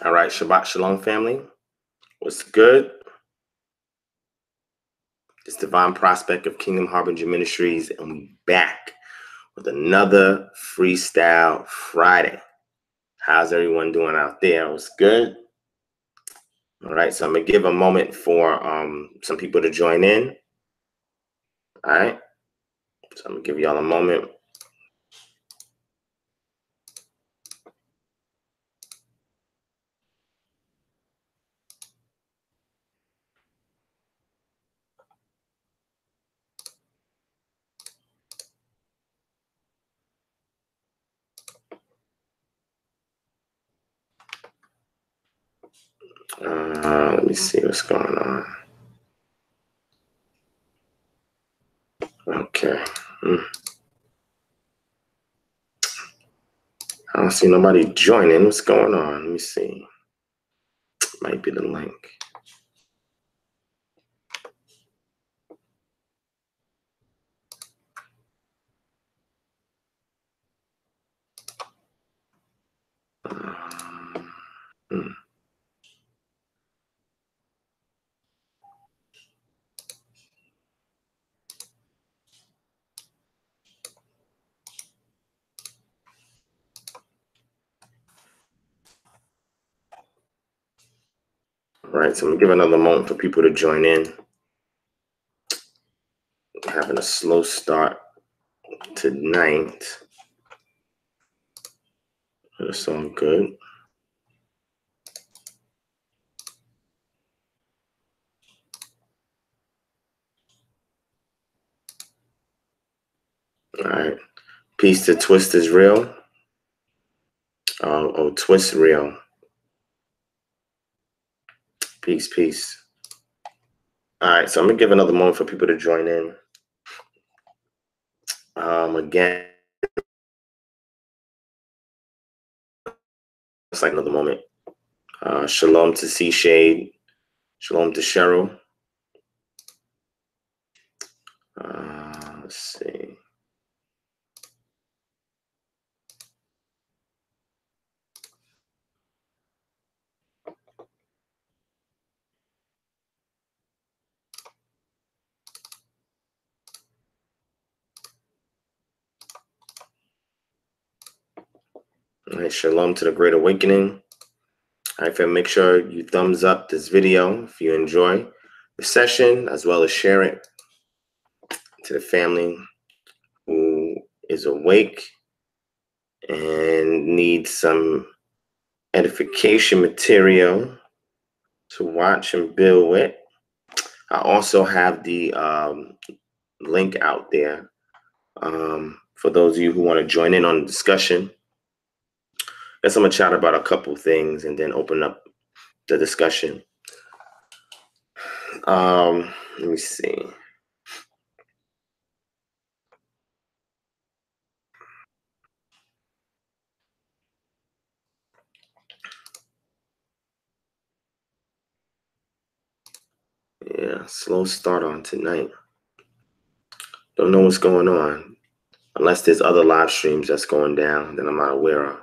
All right, Shabbat Shalom, family. What's good? It's Divine Prospect of Kingdom Harbinger Ministries, and we back with another Freestyle Friday. How's everyone doing out there? What's good? All right, so I'm going to give a moment for some people to join in. All right, so I'm going to give y'all a moment. Let me see what's going on. Okay. I don't see nobody joining. What's going on? Let me see. Might be the link. All right, so I'm going to give another moment for people to join in. Having a slow start tonight. That's all good. All right. Peace to Twist is real. Oh, Twist real. Peace, peace. All right, so I'm going to give another moment for people to join in. Again, it's like another moment. Shalom to Sea Shade. Shalom to Cheryl. Let's see. All right, shalom to the Great Awakening. All right, fam, make sure you thumbs up this video if you enjoy the session, as well as share it to the family who is awake and needs some edification material to watch and build with. I also have the link out there for those of you who want to join in on the discussion. I guess I'm going to chat about a couple things and then open up the discussion. Let me see. Yeah, slow start on tonight. Don't know what's going on. Unless there's other live streams that's going down that I'm not aware of.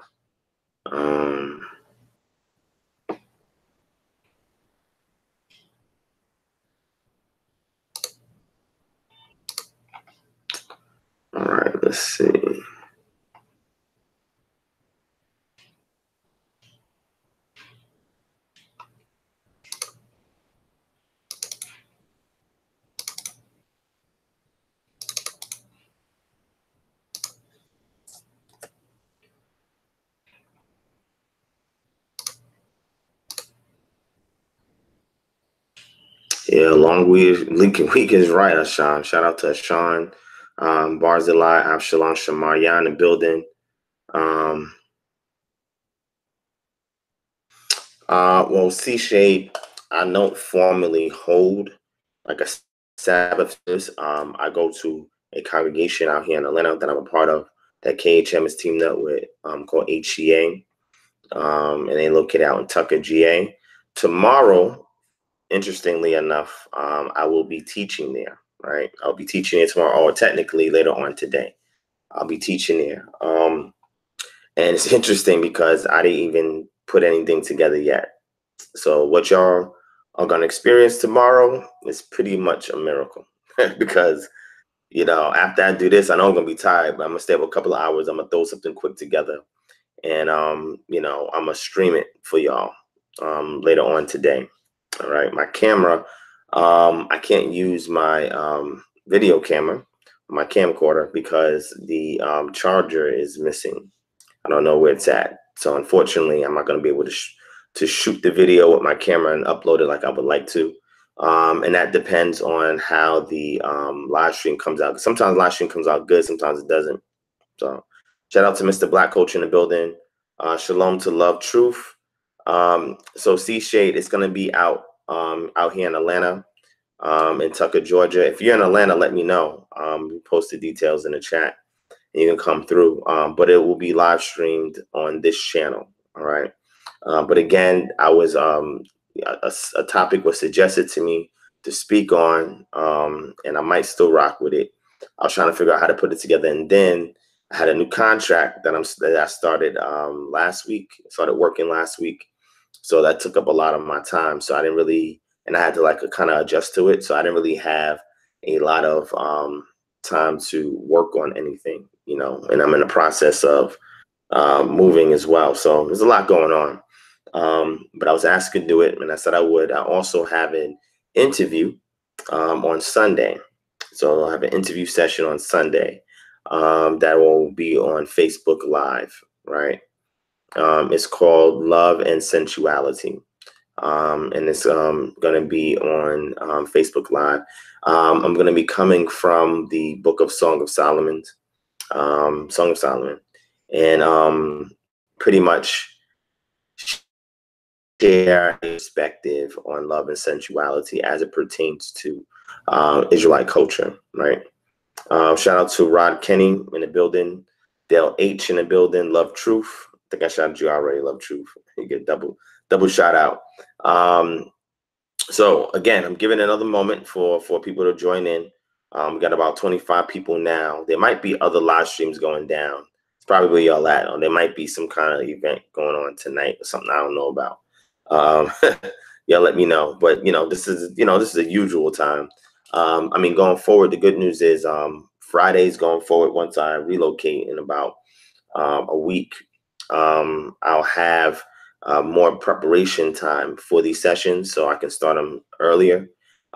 All right, let's see. Yeah, long week is right, Ashan. Shout out to Ashan, Barzilai, Avshalom, Shamaryan in the building. Well, C-Shade, I don't formally hold like a Sabbath. I go to a congregation out here in Atlanta that I'm a part of that KHM is teamed up with called HCA, and they located out in Tucker, GA. Tomorrow, interestingly enough, I will be teaching there, right? I'll be teaching it tomorrow, or technically later on today. I'll be teaching there. And it's interesting because I didn't even put anything together yet. So what y'all are going to experience tomorrow is pretty much a miracle because, you know, after I do this, I know I'm going to be tired, but I'm going to stay up a couple of hours. I'm going to throw something quick together and, you know, I'm going to stream it for y'all later on today. All right. My camera, I can't use my video camera, my camcorder, because the charger is missing. I don't know where it's at. So unfortunately, I'm not going to be able to shoot the video with my camera and upload it like I would like to. And that depends on how the live stream comes out. Sometimes live stream comes out good, sometimes it doesn't. So shout out to Mr. Black Coach in the building. Shalom to Love Truth. So Sea Shade is going to be out here in Atlanta, in Tucker, Georgia. If you're in Atlanta, let me know. We post the details in the chat. You can come through, but it will be live streamed on this channel. All right. But again, I was a topic was suggested to me to speak on, and I might still rock with it. I was trying to figure out how to put it together, and then I had a new contract that I started last week. Started working last week, so that took up a lot of my time. So I didn't really, and I had to like kind of adjust to it. So I didn't really have a lot of time to work on anything, you know, and I'm in the process of moving as well. So there's a lot going on. But I was asked to do it, and I said I would. I also have an interview on Sunday. So I'll have an interview session on Sunday that will be on Facebook Live, right? It's called Love and Sensuality. And it's going to be on Facebook Live. I'm going to be coming from the book of Song of Solomon, and pretty much share a perspective on love and sensuality as it pertains to Israelite culture, right? Shout out to Rod Kenny in the building, Dale H in the building, Love Truth. I think I shouted you already, Love Truth. You get double shout out. So again, I'm giving another moment for people to join in. We got about 25 people now. There might be other live streams going down. It's probably where y'all at. Or there might be some kind of event going on tonight or something I don't know about. Y'all let me know. But you know, this is a usual time. I mean, going forward, the good news is Fridays going forward. Once I relocate in about a week, I'll have more preparation time for these sessions, so I can start them earlier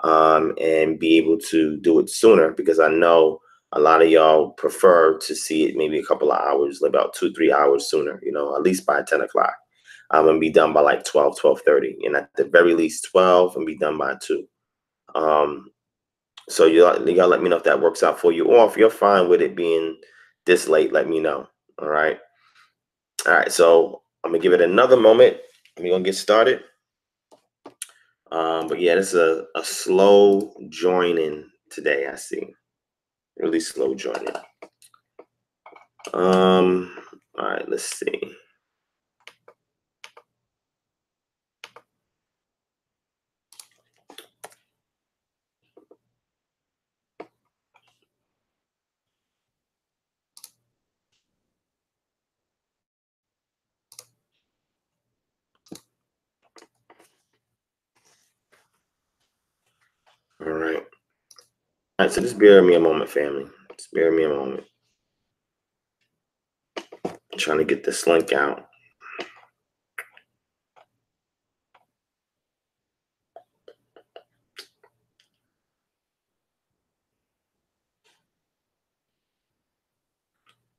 and be able to do it sooner, because I know a lot of y'all prefer to see it maybe a couple of hours, like about 2-3 hours sooner, you know, at least by 10 o'clock. I'm going to be done by like 12:30, and at the very least 12 and be done by 2. So y'all let me know if that works out for you, or if you're fine with it being this late, let me know. All right. All right. So I'm going to give it another moment. We're going to get started. But yeah, this is a slow joining today, I see. Really slow joining. All right, let's see. All right. All right, so just bear with me a moment, family. Just bear with me a moment. I'm trying to get this link out.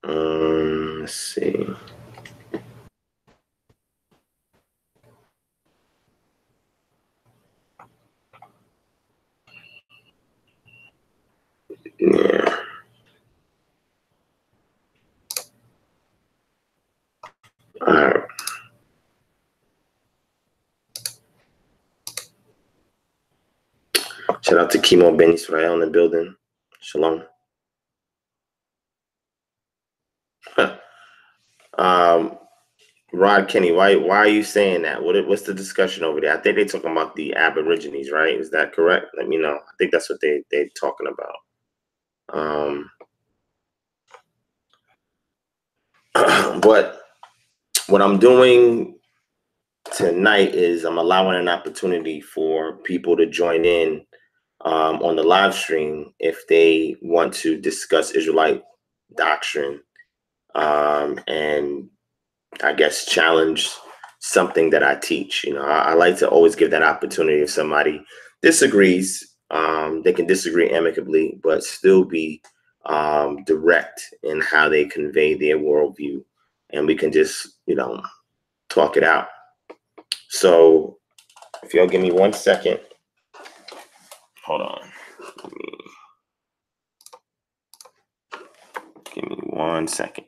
Let's see. Yeah. All right. Shout out to Kimo Ben Israel in the building. Shalom. Rod Kenny, why are you saying that? What's the discussion over there? I think they're talking about the Aborigines, right? Is that correct? Let me know. I think that's what they're talking about. But what I'm doing tonight is I'm allowing an opportunity for people to join in on the live stream if they want to discuss Israelite doctrine and I guess challenge something that I teach. You know, I like to always give that opportunity. If somebody disagrees, they can disagree amicably, but still be direct in how they convey their worldview, and we can just, you know, talk it out. So if y'all give me 1 second, hold on. Give me 1 second.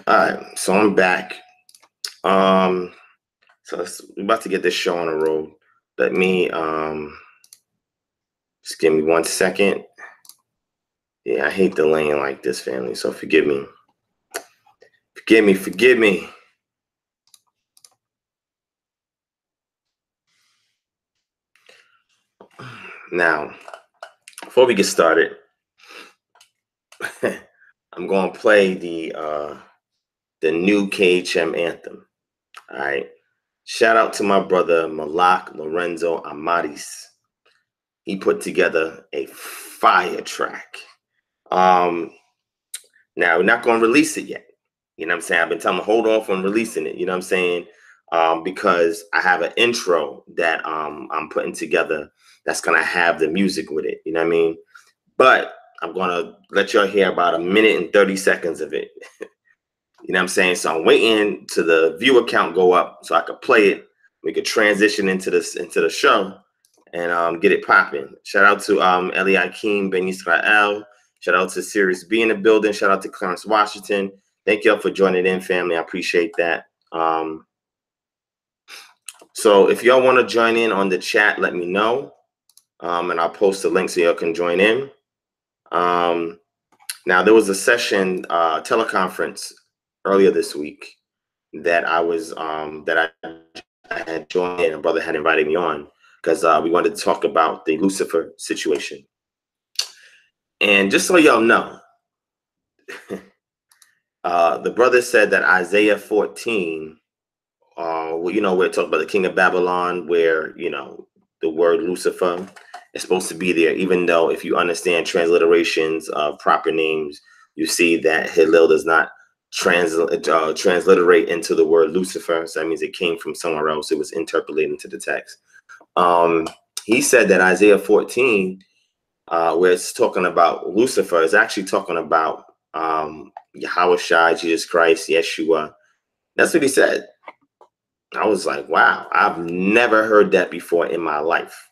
All right, so I'm back. So we're about to get this show on the road. Let me just give me 1 second. Yeah, I hate delaying like this, family. So forgive me. Forgive me. Now, before we get started, I'm going to play the new KHM anthem. All right. Shout out to my brother Malak Lorenzo Amadis. He put together a fire track. Now we're not going to release it yet. You know what I'm saying? I've been telling him hold off on releasing it. You know what I'm saying? Because I have an intro that I'm putting together that's gonna have the music with it. You know what I mean? But I'm gonna let y'all hear about 1 minute and 30 seconds of it. You know what I'm saying? So I'm waiting to the viewer count go up so I could play it. We could transition into the show and get it popping. Shout out to Eliakim Ben Israel. Shout out to Sirius B in the building. Shout out to Clarence Washington. Thank y'all for joining in, family. I appreciate that. So if y'all want to join in on the chat, let me know. And I'll post the link so y'all can join in. Now, there was a session, teleconference earlier this week that I was that I had joined in. A brother had invited me on because we wanted to talk about the Lucifer situation. And just so y'all know, the brother said that Isaiah 14, well, you know, we're talking about the king of Babylon, where, you know, the word Lucifer is supposed to be there, even though if you understand transliterations of proper names, you see that Hillel does not transliterate into the word Lucifer. So that means it came from somewhere else. It was interpolated into the text. He said that Isaiah 14, where it's talking about Lucifer, is actually talking about Yahweh Shai, Jesus Christ, Yeshua. That's what he said. I was like, wow, I've never heard that before in my life.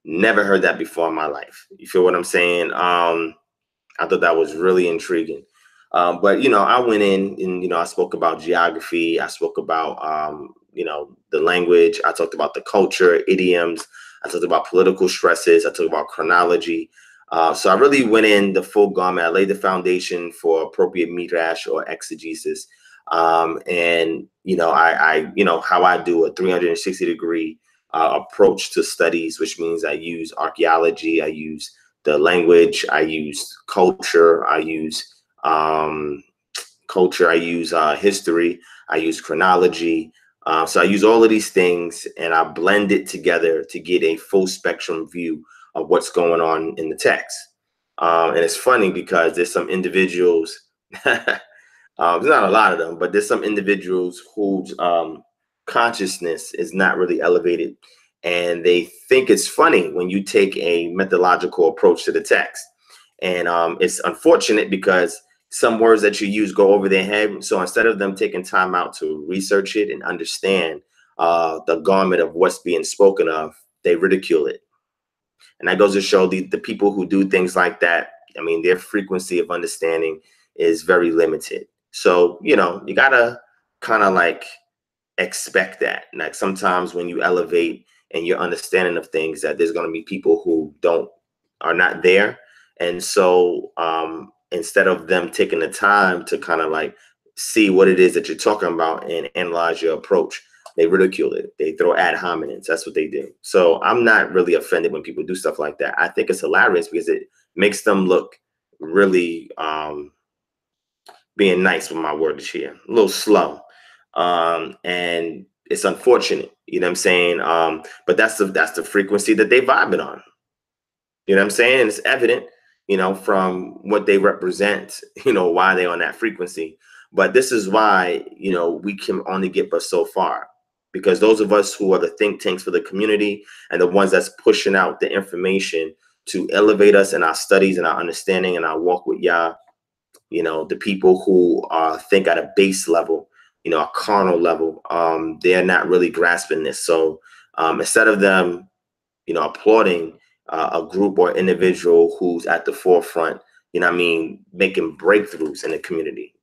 Never heard that before in my life. You feel what I'm saying? I thought that was really intriguing. But, I went in and, I spoke about geography. I spoke about, the language. I talked about the culture, idioms. I talked about political stresses. I talked about chronology. So I really went in the full gamut. I laid the foundation for appropriate midrash or exegesis. And, how I do a 360-degree approach to studies, which means I use archaeology, I use the language, I use culture, I use history, I use chronology. So I use all of these things and I blend it together to get a full spectrum view of what's going on in the text. And it's funny because there's some individuals, there's not a lot of them, but there's some individuals whose consciousness is not really elevated. And they think it's funny when you take a methodological approach to the text. And it's unfortunate because some words that you use go over their head. So instead of them taking time out to research it and understand the garment of what's being spoken of, they ridicule it. And that goes to show the people who do things like that, I mean, their frequency of understanding is very limited. So, you got to kind of like expect that. Like sometimes when you elevate and your understanding of things, that there's going to be people who are not there. And so instead of them taking the time to kind of like see what it is that you're talking about and analyze your approach, they ridicule it. They throw ad hominems. That's what they do. So I'm not really offended when people do stuff like that. I think it's hilarious because it makes them look really being nice with my words here, a little slow. And it's unfortunate, you know what I'm saying? But that's the frequency that they vibing on. You know what I'm saying? And it's evident, from what they represent, why they're on that frequency. But this is why, we can only get but so far. Because those of us who are the think tanks for the community and the ones that's pushing out the information to elevate us in our studies and our understanding and our walk with Yah, the people who think at a base level, a carnal level, they're not really grasping this. So instead of them, applauding a group or individual who's at the forefront, making breakthroughs in the community,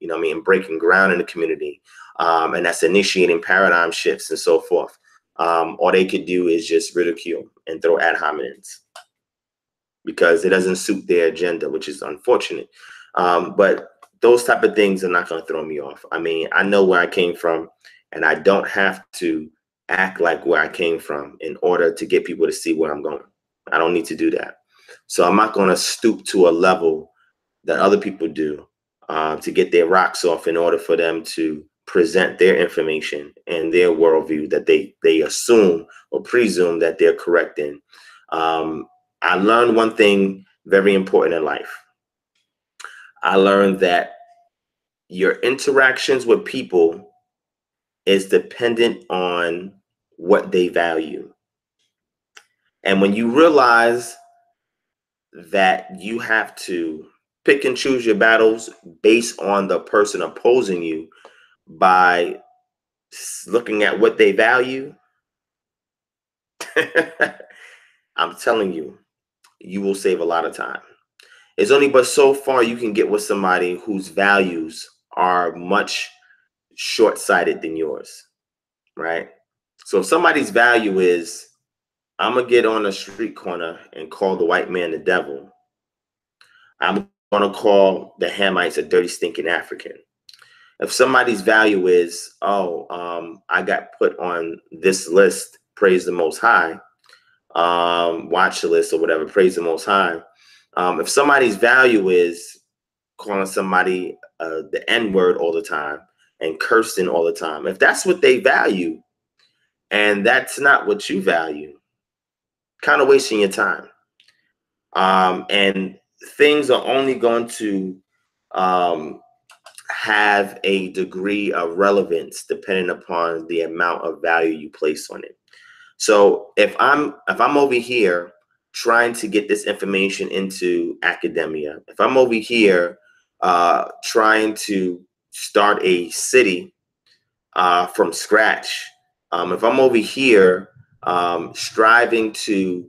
breaking ground in the community, and that's initiating paradigm shifts and so forth. All they could do is just ridicule and throw ad hominems because it doesn't suit their agenda, which is unfortunate. But those type of things are not going to throw me off. I mean, I know where I came from, and I don't have to act like where I came from in order to get people to see where I'm going. I don't need to do that. So I'm not going to stoop to a level that other people do to get their rocks off in order for them to present their information and their worldview that they assume or presume that they're correct in. I learned one thing very important in life. I learned that your interactions with people is dependent on what they value. And when you realize that you have to pick and choose your battles based on the person opposing you by looking at what they value, I'm telling you, you will save a lot of time. It's only but so far you can get with somebody whose values are much short-sighted than yours, right? So if somebody's value is, I'm going to get on a street corner and call the white man the devil, I'm going to call the Hamites a dirty, stinking African. If somebody's value is, I got put on this list, praise the Most High, watch the list or whatever, praise the Most High. If somebody's value is calling somebody the N-word all the time and cursing all the time, if that's what they value and that's not what you value, kind of wasting your time. And things are only going to have a degree of relevance depending upon the amount of value you place on it. So if I'm over here trying to get this information into academia, if I'm over here trying to start a city from scratch. If I'm over here striving to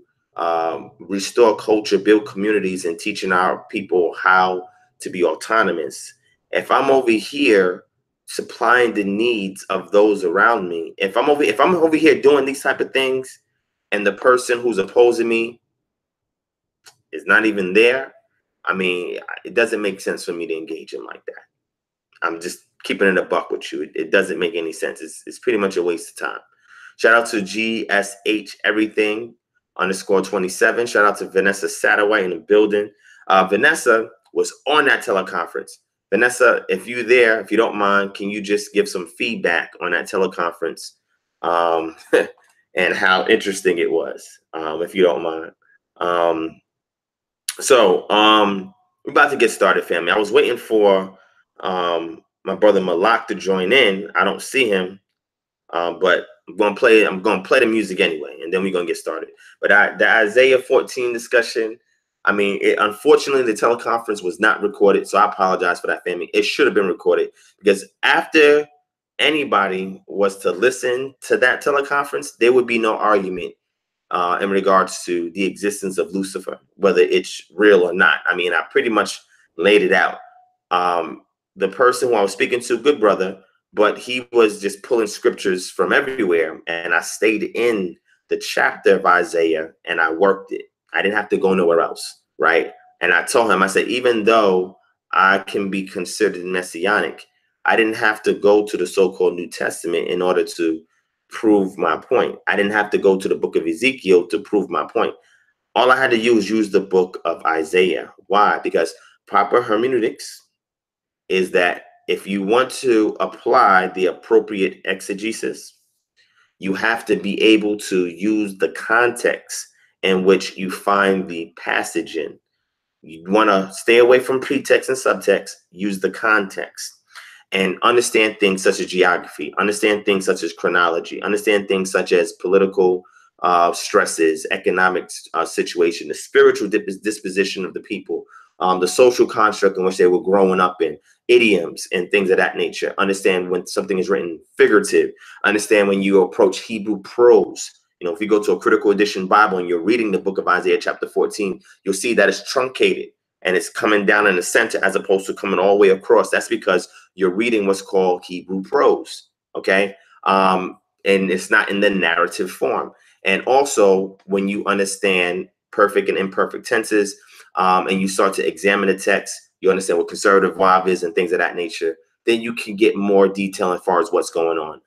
restore culture, build communities, and teaching our people how to be autonomous, if I'm over here supplying the needs of those around me, if I'm over here doing these type of things, and the person who's opposing me is not even there, I mean, it doesn't make sense for me to engage in like that. I'm just keeping it a buck with you. It doesn't make any sense. It's pretty much a waste of time. Shout out to GSH Everything _27. Shout out to Vanessa Satterwhite in the building. Vanessa was on that teleconference. Vanessa, if you're there, if you don't mind, can you just give some feedback on that teleconference and how interesting it was, if you don't mind. We're about to get started, family. I was waiting for my brother Malak to join in. I don't see him, but I'm gonna play the music anyway, and then we're gonna get started. But the Isaiah 14 discussion, I mean, unfortunately the teleconference was not recorded, so I apologize for that, family. It should have been recorded, because after anybody was to listen to that teleconference, there would be no argument in regards to the existence of Lucifer, whether it's real or not. I mean, I pretty much laid it out. The person who I was speaking to, good brother, but he was just pulling scriptures from everywhere. And I stayed in the chapter of Isaiah and I worked it. I didn't have to go nowhere else, right? And I told him, I said, even though I can be considered messianic, I didn't have to go to the so-called New Testament in order to prove my point. I didn't have to go to the book of Ezekiel to prove my point. All I had to do was use the book of Isaiah. Why? Because proper hermeneutics is that if you want to apply the appropriate exegesis, you have to be able to use the context in which you find the passage in. You want to stay away from pretext and subtext, use the context. And understand things such as geography, understand things such as chronology, understand things such as political stresses, economic situation, the spiritual disposition of the people, the social construct in which they were growing up in, idioms and things of that nature. Understand when something is written figurative. Understand when you approach Hebrew prose. You know, if you go to a critical edition Bible and you're reading the book of Isaiah chapter 14, you'll see that it's truncated and it's coming down in the center as opposed to coming all the way across. That's because you're reading what's called Hebrew prose, okay? And it's not in the narrative form. And also, when you understand perfect and imperfect tenses, and you start to examine the text, you understand what conservative verb is and things of that nature, then you can get more detail as far as what's going on.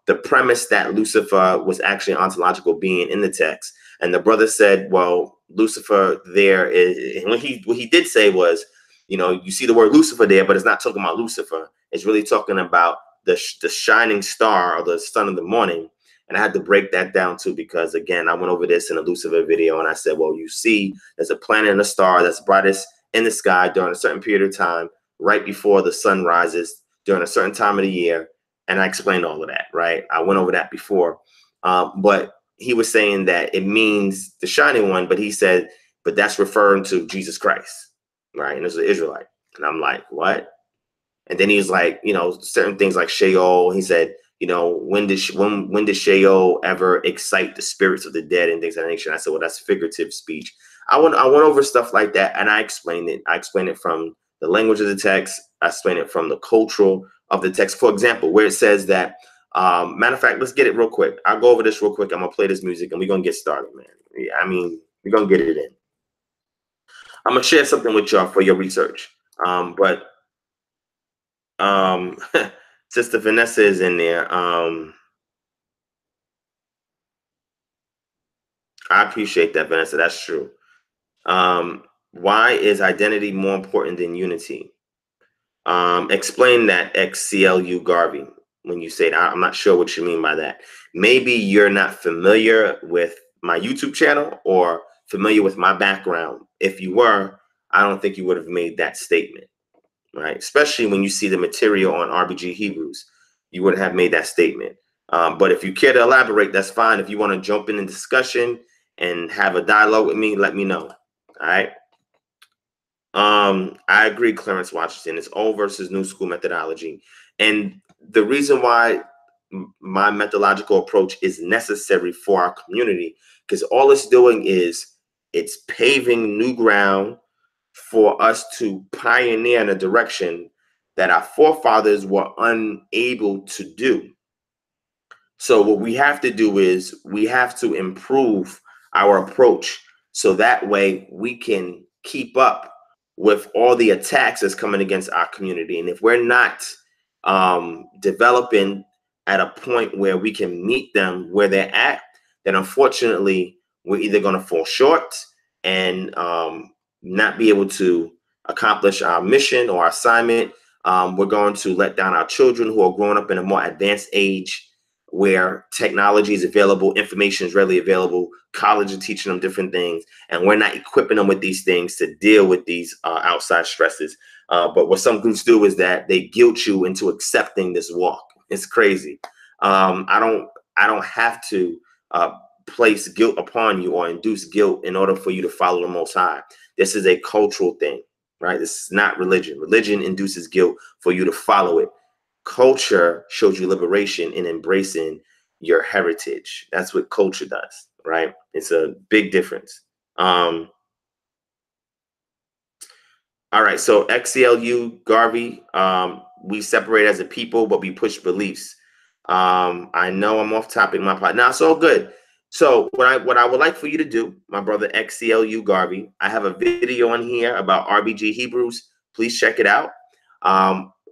The premise that Lucifer was actually an ontological being in the text, and the brother said, well, Lucifer there is, and what he did say was, you know, you see the word Lucifer there, but it's not talking about Lucifer. It's really talking about the shining star or the sun of the morning. And I had to break that down too, because again, I went over this in a Lucifer video and I said, well, you see, there's a planet and a star that's brightest in the sky during a certain period of time, right before the sun rises during a certain time of the year. And I explained all of that, right? I went over that before. But he was saying that it means the shining one, but he said, but that's referring to Jesus Christ, right? And it's an Israelite. And I'm like, what? And then he was like, you know, certain things like Sheol. He said, you know, when did Sheol ever excite the spirits of the dead and things of that nature? And I said, well, that's figurative speech. I went over stuff like that, and I explained it. I explained it from the language of the text. I explained it from the cultural of the text. For example, where it says that, matter of fact, let's get it real quick. I'll go over this real quick. I'm gonna play this music, and we're gonna get started, man. I mean, we're gonna get it in. I'm gonna share something with y'all for your research. Sister Vanessa is in there. I appreciate that, Vanessa. That's true. Why is identity more important than unity? Explain that, XCLU Garvey, when you say that. I'm not sure what you mean by that. Maybe you're not familiar with my YouTube channel or familiar with my background. If you were, I don't think you would have made that statement, right? Especially when you see the material on RBG Hebrews, you wouldn't have made that statement. But if you care to elaborate, that's fine. If you want to jump in a discussion and have a dialogue with me, let me know. All right. I agree, Clarence Washington. It's old versus new school methodology. And the reason why my methodological approach is necessary for our community, because all it's doing is it's paving new ground for us to pioneer in a direction that our forefathers were unable to do. So what we have to do is we have to improve our approach so that way we can keep up with all the attacks that's coming against our community. And if we're not developing at a point where we can meet them where they're at, then unfortunately we're either going to fall short and not be able to accomplish our mission or our assignment. We're going to let down our children who are growing up in a more advanced age where technology is available, information is readily available, college is teaching them different things, and we're not equipping them with these things to deal with these outside stresses. But what some groups do is that they guilt you into accepting this walk. It's crazy. I don't have to place guilt upon you or induce guilt in order for you to follow the Most High. This is a cultural thing, right? This is not religion. Religion induces guilt for you to follow it. Culture shows you liberation in embracing your heritage. That's what culture does, right? It's a big difference. All right, so XCLU, Garvey, we separate as a people, but we push beliefs. I know I'm off topic, my part. Now it's all good. So what I would like for you to do, my brother XCLU Garvey, I have a video on here about RBG Hebrews. Please check it out.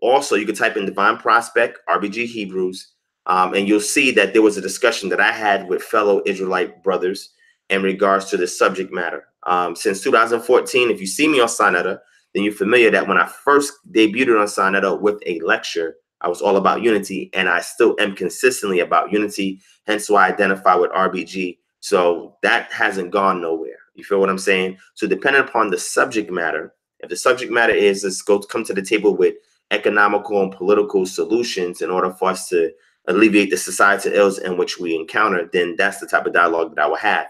Also, you can type in Divine Prospect, RBG Hebrews, and you'll see that there was a discussion that I had with fellow Israelite brothers in regards to this subject matter. Since 2014, if you see me on Sinetta, then you're familiar that when I first debuted on Sinetta with a lecture, I was all about unity, and I still am consistently about unity, hence why I identify with RBG. So that hasn't gone nowhere. You feel what I'm saying? So depending upon the subject matter, if the subject matter is let's come to the table with economical and political solutions in order for us to alleviate the societal ills in which we encounter, then that's the type of dialogue that I will have.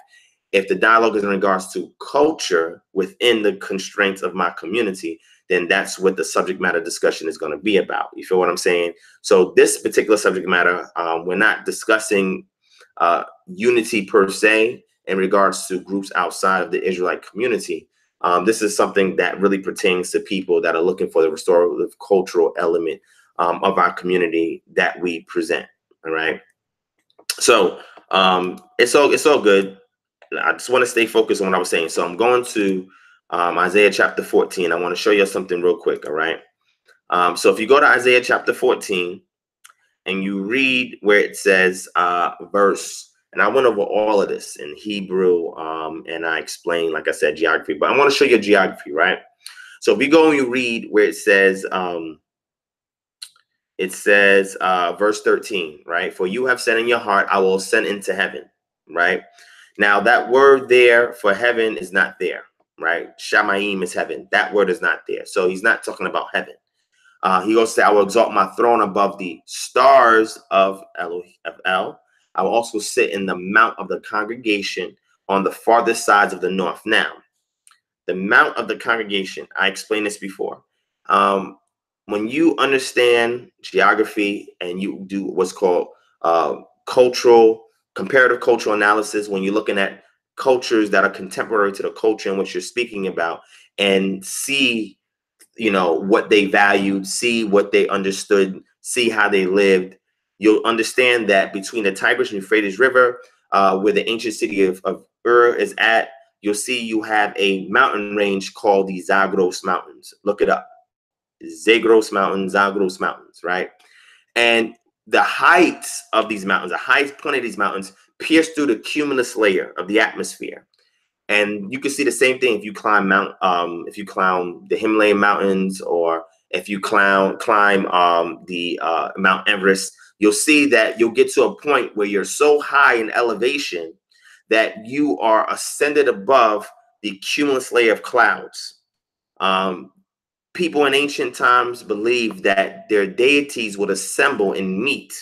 If the dialogue is in regards to culture within the constraints of my community, then that's what the subject matter discussion is going to be about. You feel what I'm saying? So this particular subject matter, we're not discussing unity per se in regards to groups outside of the Israelite community. This is something that really pertains to people that are looking for the restorative cultural element of our community that we present. All right. So it's all good. I just want to stay focused on what I was saying. So I'm going to Isaiah chapter 14. I want to show you something real quick. All right. So if you go to Isaiah chapter 14 and you read where it says verse, and I went over all of this in Hebrew and I explained, like I said, geography, but I want to show you geography, right? So if you go and you read where it says verse 13, right? For you have said in your heart, I will ascend into heaven, right? Now that word there for heaven is not there, right? Shamayim is heaven. That word is not there. So he's not talking about heaven. He goes to say, I will exalt my throne above the stars of El. I will also sit in the mount of the congregation on the farthest sides of the north. Now, the mount of the congregation, I explained this before. When you understand geography and you do what's called comparative cultural analysis, when you're looking at cultures that are contemporary to the culture in which you're speaking about and see, what they valued, see what they understood, see how they lived, you'll understand that between the Tigris and Euphrates River, where the ancient city of Ur is at, you'll see you have a mountain range called the Zagros Mountains. Look it up. Zagros Mountains, Zagros Mountains, right? And the heights of these mountains, the highest point of these mountains pierce through the cumulus layer of the atmosphere. And you can see the same thing if you climb the Himalayan mountains, or if you climb the Mount Everest. You'll see that you'll get to a point where you're so high in elevation that you are ascended above the cumulus layer of clouds. People in ancient times believed that their deities would assemble and meet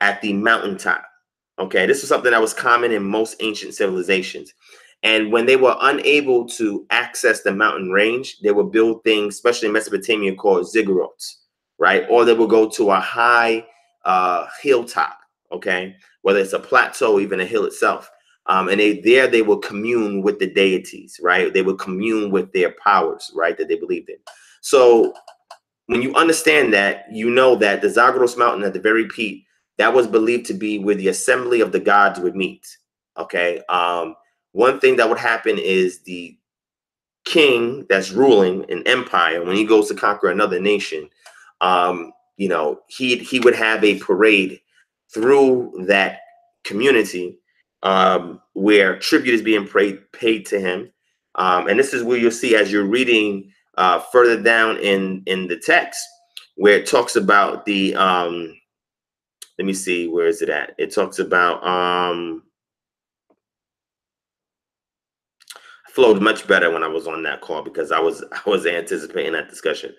at the mountaintop. Okay, this is something that was common in most ancient civilizations. And when they were unable to access the mountain range, they would build things, especially in Mesopotamia, called ziggurats, right? Or they would go to a high hilltop, okay? Whether it's a plateau, even a hill itself. And they would commune with the deities, right? They would commune with their powers, right? That they believed in. So when you understand that, you know that the Zagros mountain at the very peak, that was believed to be where the assembly of the gods would meet. Okay. One thing that would happen is the king that's ruling an empire, when he goes to conquer another nation, you know, he would have a parade through that community where tribute is being paid to him. And this is where you'll see, as you're reading further down in the text, where it talks about the let me see, where is it at? It talks about flowed much better when I was on that call, because I was anticipating that discussion.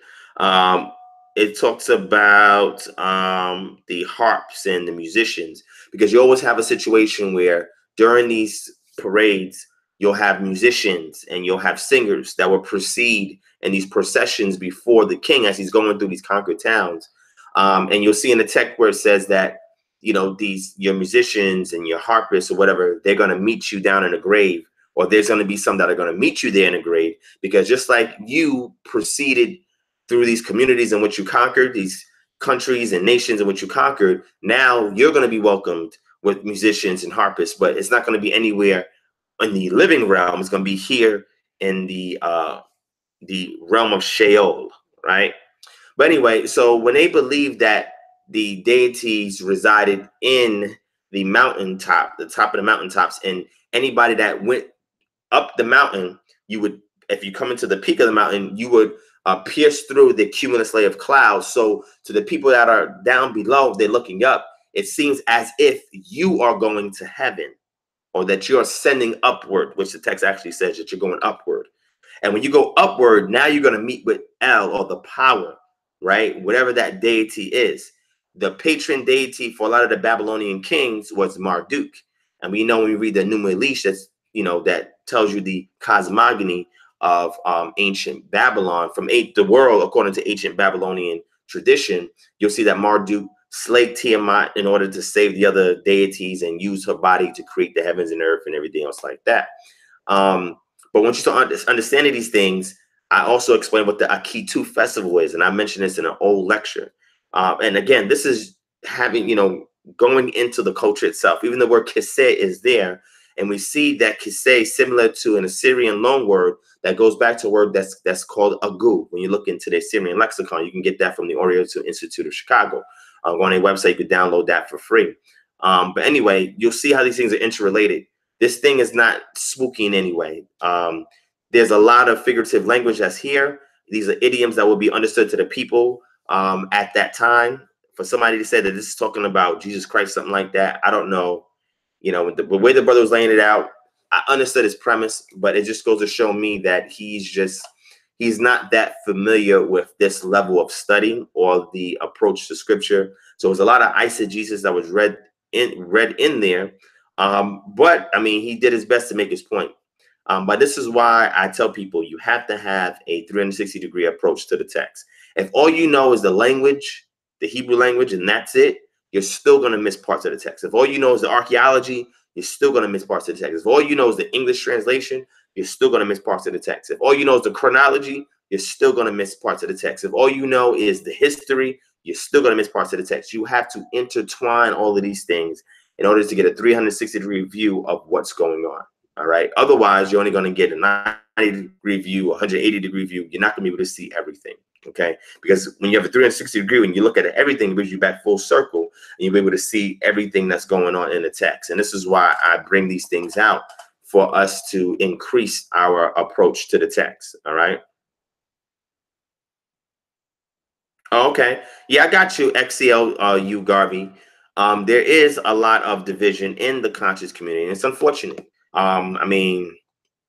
It talks about the harps and the musicians, because you always have a situation where during these parades you'll have musicians and you'll have singers that will proceed in these processions before the king as he's going through these conquered towns. And you'll see in the text where it says that, you know, your musicians and your harpists or whatever, they're going to meet you down in a grave, or there's going to be some that are going to meet you there in a grave, because just like you proceeded through these communities in which you conquered, these countries and nations in which you conquered, now you're going to be welcomed with musicians and harpists, but it's not going to be anywhere in the living realm. It's going to be here in the realm of Sheol, right? But anyway, so when they believed that the deities resided in the mountaintop, the top of the mountaintops, and anybody that went up the mountain, you would, if you come into the peak of the mountain, you would pierce through the cumulus layer of clouds. So to the people that are down below, they're looking up, it seems as if you are going to heaven, or that you're ascending upward, which the text actually says that you're going upward. And when you go upward, now you're going to meet with El, or the power, right? Whatever that deity is. The patron deity for a lot of the Babylonian kings was Marduk. And we know when we read the Enuma Elish, that's, you know, that tells you the cosmogony of ancient Babylon, from the world according to ancient Babylonian tradition. You'll see that Marduk slayed Tiamat in order to save the other deities and use her body to create the heavens and earth and everything else like that. But once you start understanding these things, I also explain what the Akitu festival is, and I mentioned this in an old lecture. And again, this is having, you know, going into the culture itself. Even the word kiseh is there, and we see that kiseh, similar to an Assyrian loan word that goes back to a word that's called agu. When you look into the Assyrian lexicon, you can get that from the Oriental Institute of Chicago. Go on a website, you could download that for free. But anyway, you'll see how these things are interrelated. This thing is not spooky in any way. There's a lot of figurative language that's here. These are idioms that will be understood to the people at that time. For somebody to say that this is talking about Jesus Christ, something like that, I don't know. You know, the way the brother was laying it out, I understood his premise, but it just goes to show me that he's not that familiar with this level of study or the approach to scripture. So it was a lot of eisegesis that was read in there. But I mean, he did his best to make his point. But this is why I tell people you have to have a 360-degree approach to the text. If all you know is the language, the Hebrew language, and that's it, you're still going to miss parts of the text. If all you know is the archaeology, you're still going to miss parts of the text. If all you know is the English translation, you're still going to miss parts of the text. If all you know is the chronology, you're still going to miss parts of the text. If all you know is the history, you're still going to miss parts of the text. You have to intertwine all of these things in order to get a 360-degree view of what's going on. All right. Otherwise, you're only going to get a 90-degree view, 180-degree view. You're not going to be able to see everything. Okay. Because when you have a 360-degree, when you look at it, everything brings you back full circle, and you'll be able to see everything that's going on in the text. And this is why I bring these things out, for us to increase our approach to the text. All right. Okay. Yeah, I got you, XCL, Garvey. There is a lot of division in the conscious community, and it's unfortunate. I mean,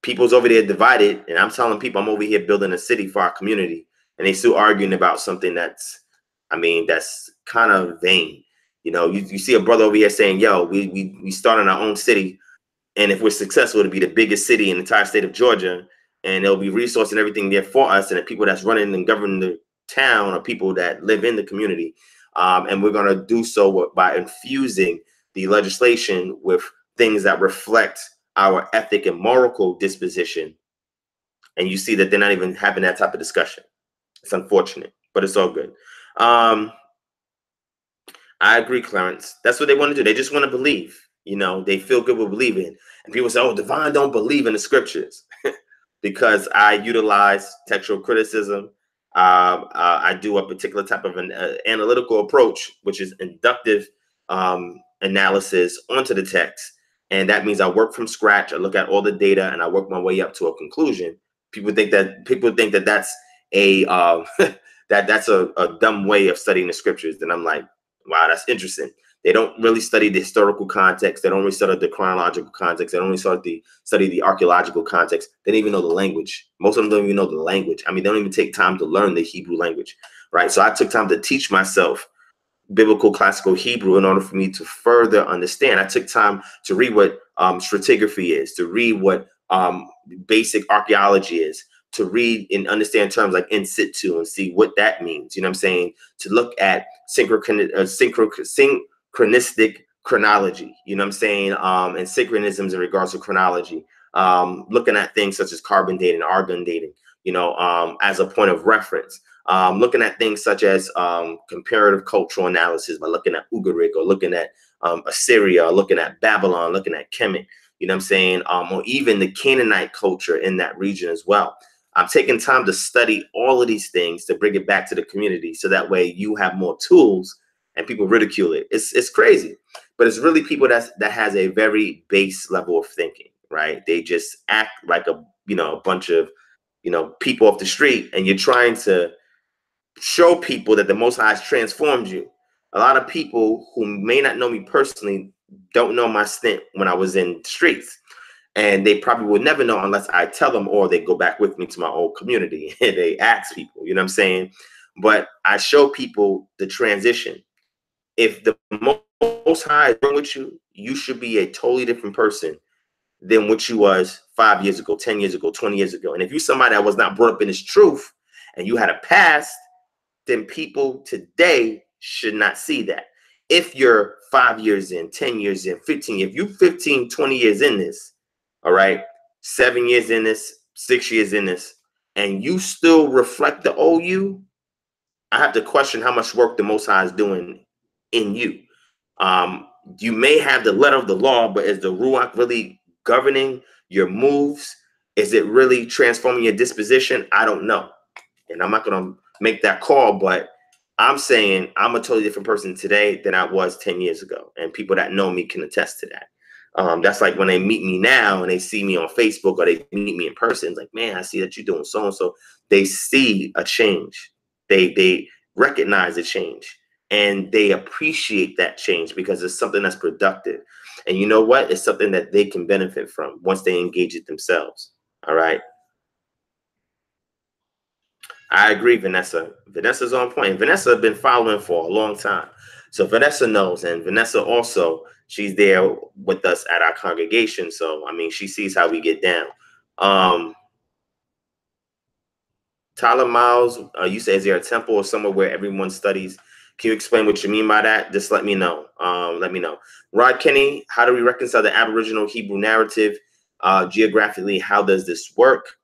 people's over there divided, and I'm telling people I'm over here building a city for our community, and they still arguing about something that's, I mean, that's kind of vain. You know, you see a brother over here saying, yo, we starting our own city. And if we're successful, to be the biggest city in the entire state of Georgia, and there'll be resources and everything there for us, and the people that's running and governing the town are people that live in the community. And we're going to do so by infusing the legislation with things that reflect our ethic and moral disposition. And you see that they're not even having that type of discussion. It's unfortunate, but it's all good. I agree, Clarence. That's what they want to do. They just want to believe. You know, they feel good with believing. And people say, oh, Divine don't believe in the scriptures. Because I utilize textual criticism. I do a particular type of an analytical approach, which is inductive analysis onto the text. And that means I work from scratch. I look at all the data and I work my way up to a conclusion. People think that that's a that's a dumb way of studying the scriptures. And I'm like, wow, that's interesting. They don't really study the historical context. They don't really study the chronological context. They don't really study the archaeological context. They don't even know the language. Most of them don't even know the language. I mean, they don't even take time to learn the Hebrew language, right? So I took time to teach myself biblical classical Hebrew in order for me to further understand. I took time to read what stratigraphy is, to read what basic archaeology is, to read and understand terms like in situ and see what that means. You know what I'm saying? To look at synchronistic chronology, you know what I'm saying? And synchronisms in regards to chronology, looking at things such as carbon dating, argon dating, you know, as a point of reference. Looking at things such as comparative cultural analysis by looking at Ugaritic, or looking at Assyria, or looking at Babylon, looking at Kemet, you know what I'm saying? Or even the Canaanite culture in that region as well. I'm taking time to study all of these things to bring it back to the community, so that way you have more tools and people ridicule it. It's crazy, but it's really people that has a very base level of thinking, right? They just act like a bunch of people off the street, and you're trying to show people that the Most High has transformed you. A lot of people who may not know me personally don't know my stint when I was in the streets. And they probably will never know unless I tell them, or they go back with me to my old community and they ask people, you know what I'm saying? But I show people the transition. If the Most High is with you, you should be a totally different person than what you was 5 years ago, 10 years ago, 20 years ago. And if you're somebody that was not brought up in this truth and you had a past, then people today should not see that. If you're 5 years in, 10 years in, 15, if you 15, 20 years in this, all right, 7 years in this, 6 years in this, and you still reflect the old you, I have to question how much work the Most High is doing in you. You may have the letter of the law, but is the Ruach really governing your moves? Is it really transforming your disposition? I don't know. And I'm not going to make that call, but I'm saying I'm a totally different person today than I was 10 years ago. And people that know me can attest to that. That's like when they meet me now and they see me on Facebook, or they meet me in person. It's like, man, I see that you're doing so-and-so. They see a change. They recognize a change, and they appreciate that change because it's something that's productive. And you know what? It's something that they can benefit from once they engage it themselves. All right. I agree, Vanessa. Vanessa's on point. Vanessa has been following for a long time. So Vanessa knows, and Vanessa also, she's there with us at our congregation. So, I mean, she sees how we get down. Tyler Miles, you say, is there a temple or somewhere where everyone studies? Can you explain what you mean by that? Just let me know. Let me know. Rod Kenny, how do we reconcile the Aboriginal Hebrew narrative geographically? How does this work?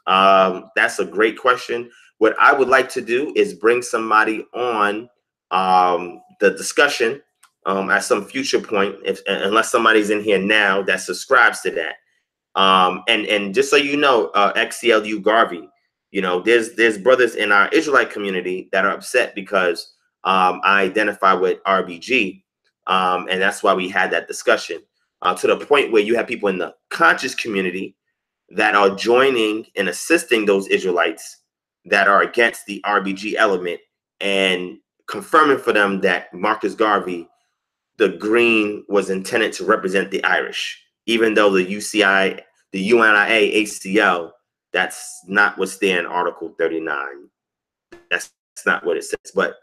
That's a great question. What I would like to do is bring somebody on the discussion at some future point, unless somebody's in here now that subscribes to that. And just so you know, XCLU Garvey, there's brothers in our Israelite community that are upset because I identify with RBG, and that's why we had that discussion to the point where you have people in the conscious community that are joining and assisting those Israelites that are against the RBG element, and confirming for them that Marcus Garvey, the green, was intended to represent the Irish, even though the UCI, the UNIA ACL, that's not what's there in Article 39. That's not what it says, but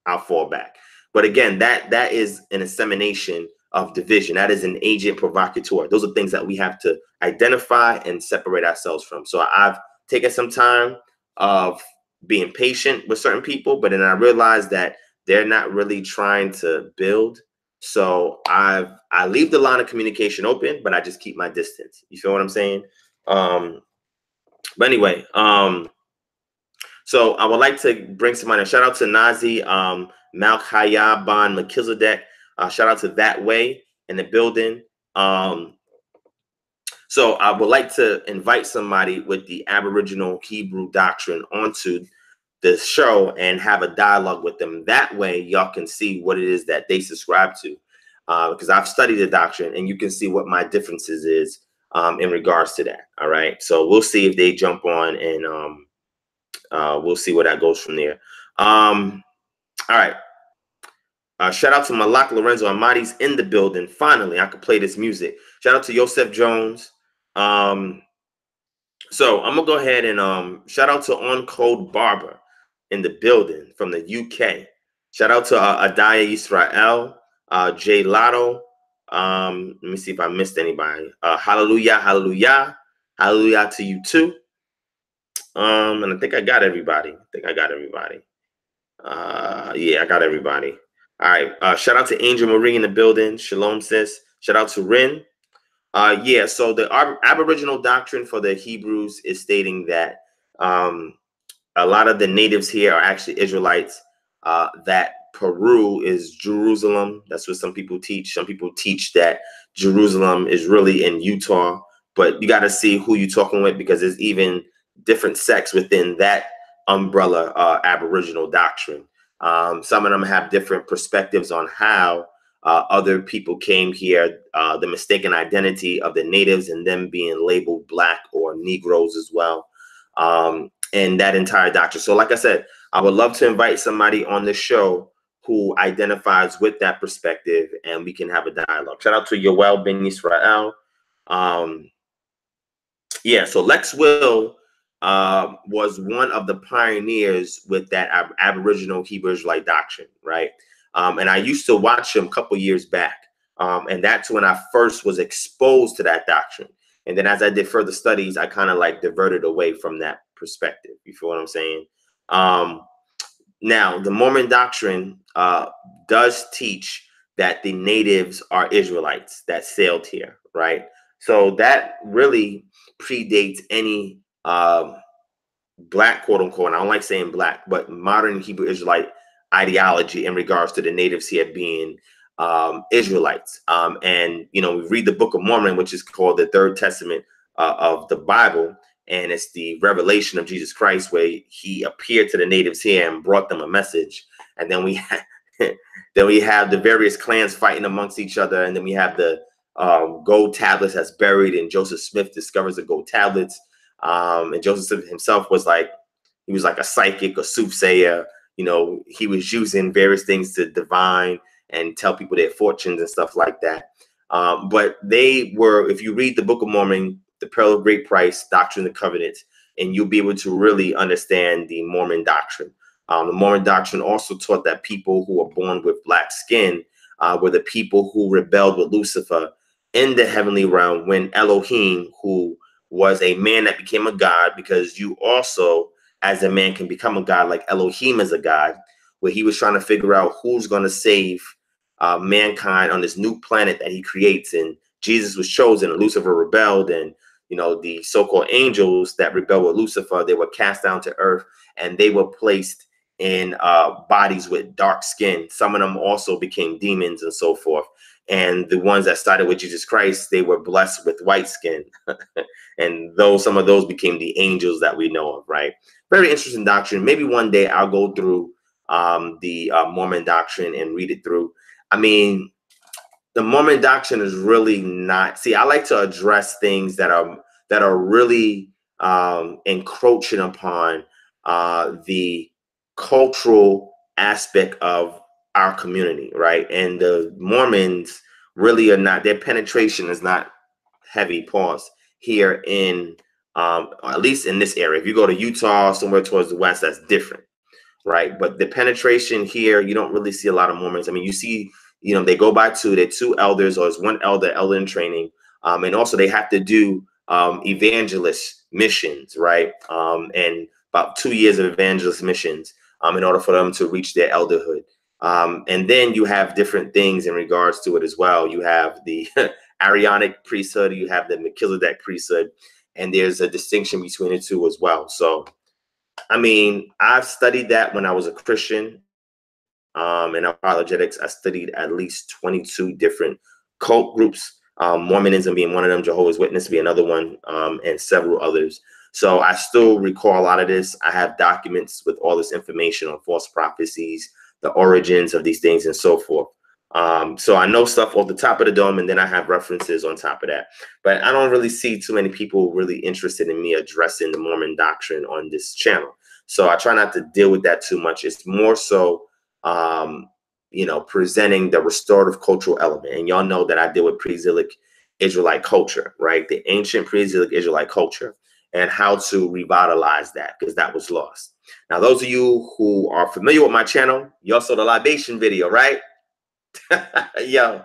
I'll fall back. But again, that is an insemination of division. That is an agent provocateur. Those are things that we have to identify and separate ourselves from. So I've taken some time of being patient with certain people, but then I realized that they're not really trying to build. So I leave the line of communication open, but I just keep my distance. You feel what I'm saying? But anyway, so I would like to bring somebody. Shout out to Nazi, Malchayaban Melchizedek. Shout out to That Way in the building. So I would like to invite somebody with the Aboriginal Hebrew doctrine onto the show and have a dialogue with them. That way, y'all can see what it is that they subscribe to. Because I've studied the doctrine, and you can see what my differences is in regards to that. All right. So we'll see if they jump on, and we'll see where that goes from there. All right. Shout out to Malak Lorenzo Amadi's in the building. Finally, I could play this music. Shout out to Yosef Jones. So I'm gonna go ahead and shout out to On Code Barber in the building from the UK. Shout out to Adaya Israel, Jay Lotto. Let me see if I missed anybody. Hallelujah, hallelujah, hallelujah to you too. And I think I got everybody. Yeah, I got everybody. All right. Shout out to Angel Marie in the building. Shalom, sis. Shout out to Rin. Yeah, so the Aboriginal doctrine for the Hebrews is stating that a lot of the natives here are actually Israelites, that Peru is Jerusalem. That's what some people teach. Some people teach that Jerusalem is really in Utah, but you got to see who you're talking with, because there's even different sects within that umbrella Aboriginal doctrine. Some of them have different perspectives on how other people came here, the mistaken identity of the natives and them being labeled Black or Negroes as well, and that entire doctrine. So like I said, I would love to invite somebody on the show who identifies with that perspective, and we can have a dialogue. Shout out to Yoel Ben Israel. Yeah, so Lex Will was one of the pioneers with that Aboriginal Hebrew Israelite doctrine, right? And I used to watch him a couple years back, and that's when I first was exposed to that doctrine. And then as I did further studies, I kind of like diverted away from that perspective. You feel what I'm saying? Now, the Mormon doctrine does teach that the natives are Israelites that sailed here, right? So that really predates any Black, quote unquote, and I don't like saying Black, but modern Hebrew Israelite ideology in regards to the natives here being Israelites. And, you know, we read the Book of Mormon, which is called the Third Testament of the Bible. And it's the revelation of Jesus Christ, where he appeared to the natives here and brought them a message. And then we have the various clans fighting amongst each other. And then we have the gold tablets that's buried, and Joseph Smith discovers the gold tablets. And Joseph Smith himself was like a psychic or soothsayer. You know, he was using various things to divine and tell people their fortunes and stuff like that. But they were, if you read the Book of Mormon, the Pearl of Great Price, Doctrine of the Covenants, and you'll be able to really understand the Mormon doctrine. The Mormon doctrine also taught that people who were born with black skin were the people who rebelled with Lucifer in the heavenly realm, when Elohim, who was a man that became a god, because you also, as a man, can become a god like Elohim is a god, where he was trying to figure out who's going to save mankind on this new planet that he creates. And Jesus was chosen, and Lucifer rebelled, and you know, the so-called angels that rebelled with Lucifer, they were cast down to earth, and they were placed in bodies with dark skin. Some of them also became demons and so forth. And the ones that started with Jesus Christ, they were blessed with white skin. And some of those became the angels that we know of, right? Very interesting doctrine. Maybe one day I'll go through the Mormon doctrine and read it through. I mean, the Mormon doctrine is really not. See, I like to address things that are really encroaching upon the cultural aspect of our community, right? And the Mormons really are not. Their penetration is not heavy. Pause here in at least in this area. If you go to Utah, somewhere towards the west, that's different, right? But the penetration here, you don't really see a lot of Mormons. I mean, you see You know, they go by two. They're two elders, or it's one elder in training. And also they have to do evangelist missions, right? And about 2 years of evangelist missions in order for them to reach their elderhood. And then you have different things in regards to it as well. You have the Aaronic priesthood, you have the Melchizedek priesthood, and there's a distinction between the two as well. So, I mean, I've studied that when I was a Christian. In apologetics, I studied at least 22 different cult groups, Mormonism being one of them, Jehovah's Witness being another one, and several others. So I still recall a lot of this. I have documents with all this information on false prophecies, the origins of these things, and so forth. So I know stuff off the top of the dome, and then I have references on top of that. But I don't really see too many people really interested in me addressing the Mormon doctrine on this channel. So I try not to deal with that too much. It's more so you know, presenting the restorative cultural element. And y'all know that I deal with pre-exilic Israelite culture, right? The ancient pre-exilic Israelite culture, and how to revitalize that, because that was lost. Now, those of you who are familiar with my channel, y'all saw the libation video, right? Yo,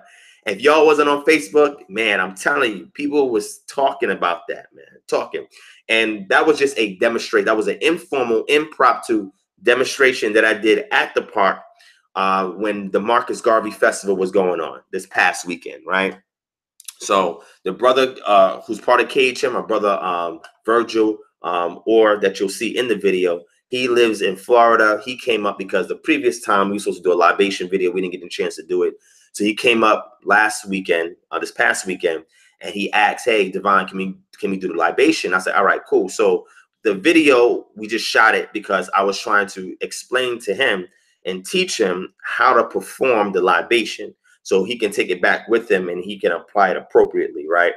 if y'all wasn't on Facebook, man, I'm telling you, people was talking about that, man, talking. And that was just a demonstration. That was an informal, impromptu demonstration that I did at the park when the Marcus Garvey Festival was going on this past weekend, right? So the brother who's part of KHM, my brother Virgil, or that you'll see in the video, he lives in Florida. He came up because the previous time we were supposed to do a libation video, we didn't get the chance to do it. So he came up last weekend, this past weekend, and he asked, "Hey, Devon, can we do the libation?" I said, "All right, cool." So the video, we just shot it because I was trying to explain to him and teach him how to perform the libation, so he can take it back with him and he can apply it appropriately, right?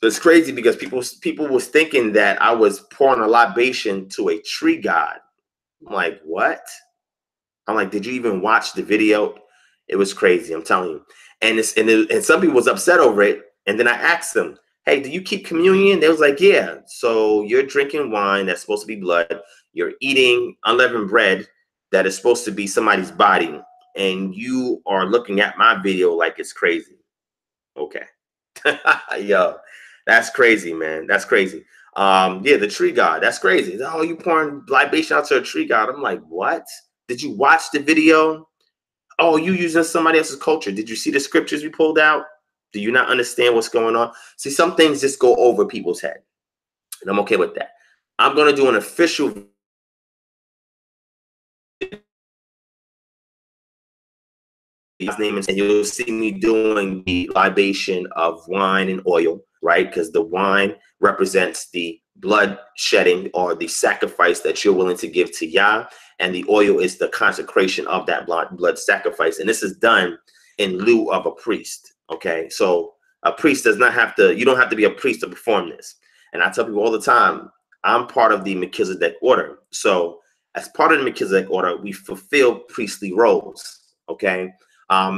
It's crazy because people was thinking that I was pouring a libation to a tree god. I'm like, what? I'm like, did you even watch the video? It was crazy, I'm telling you. And some people was upset over it. And then I asked them, "Hey, do you keep communion?" They was like, "Yeah." So you're drinking wine that's supposed to be blood. You're eating unleavened bread that is supposed to be somebody's body, and you are looking at my video like it's crazy. Okay. Yo, that's crazy, man. That's crazy. Yeah, the tree god. That's crazy. Oh, you pouring libation out to a tree god. I'm like, what? Did you watch the video? Oh, you using somebody else's culture. Did you see the scriptures we pulled out? Do you not understand what's going on? See, some things just go over people's head, and I'm okay with that. I'm going to do an official name, and you'll see me doing the libation of wine and oil, right? Because the wine represents the blood shedding or the sacrifice that you're willing to give to Yah, and the oil is the consecration of that blood sacrifice. And this is done in lieu of a priest. Okay, so a priest does not have to, you don't have to be a priest to perform this. And I tell people all the time, I'm part of the Melchizedek order. So as part of the Melchizedek order, we fulfill priestly roles, okay,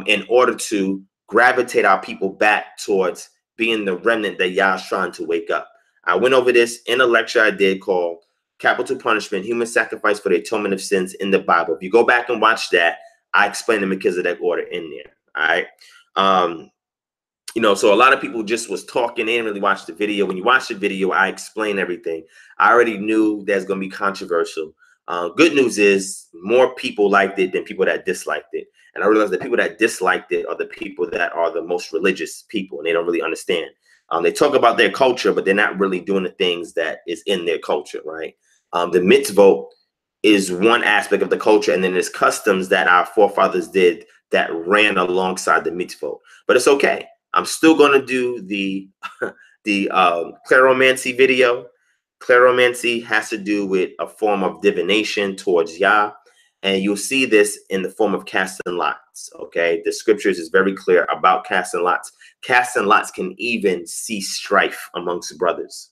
in order to gravitate our people back towards being the remnant that Yah's trying to wake up. I went over this in a lecture I did called Capital Punishment, Human Sacrifice for the Atonement of Sins in the Bible. If you go back and watch that, I explain the Melchizedek order in there, all right? You know, so a lot of people just was talking. They didn't really watch the video. When you watch the video, I explain everything. I already knew there's going to be controversial. Good news is more people liked it than people that disliked it. And I realized that people that disliked it are the people that are the most religious people, and they don't really understand. They talk about their culture, but they're not really doing the things that is in their culture, right? The mitzvot is one aspect of the culture, and then there's customs that our forefathers did that ran alongside the mitzvot. But it's okay. I'm still going to do the claromancy video. Claromancy has to do with a form of divination towards Yah, and you'll see this in the form of casting lots. Okay, the scriptures is very clear about casting lots. Casting lots can even see strife amongst brothers.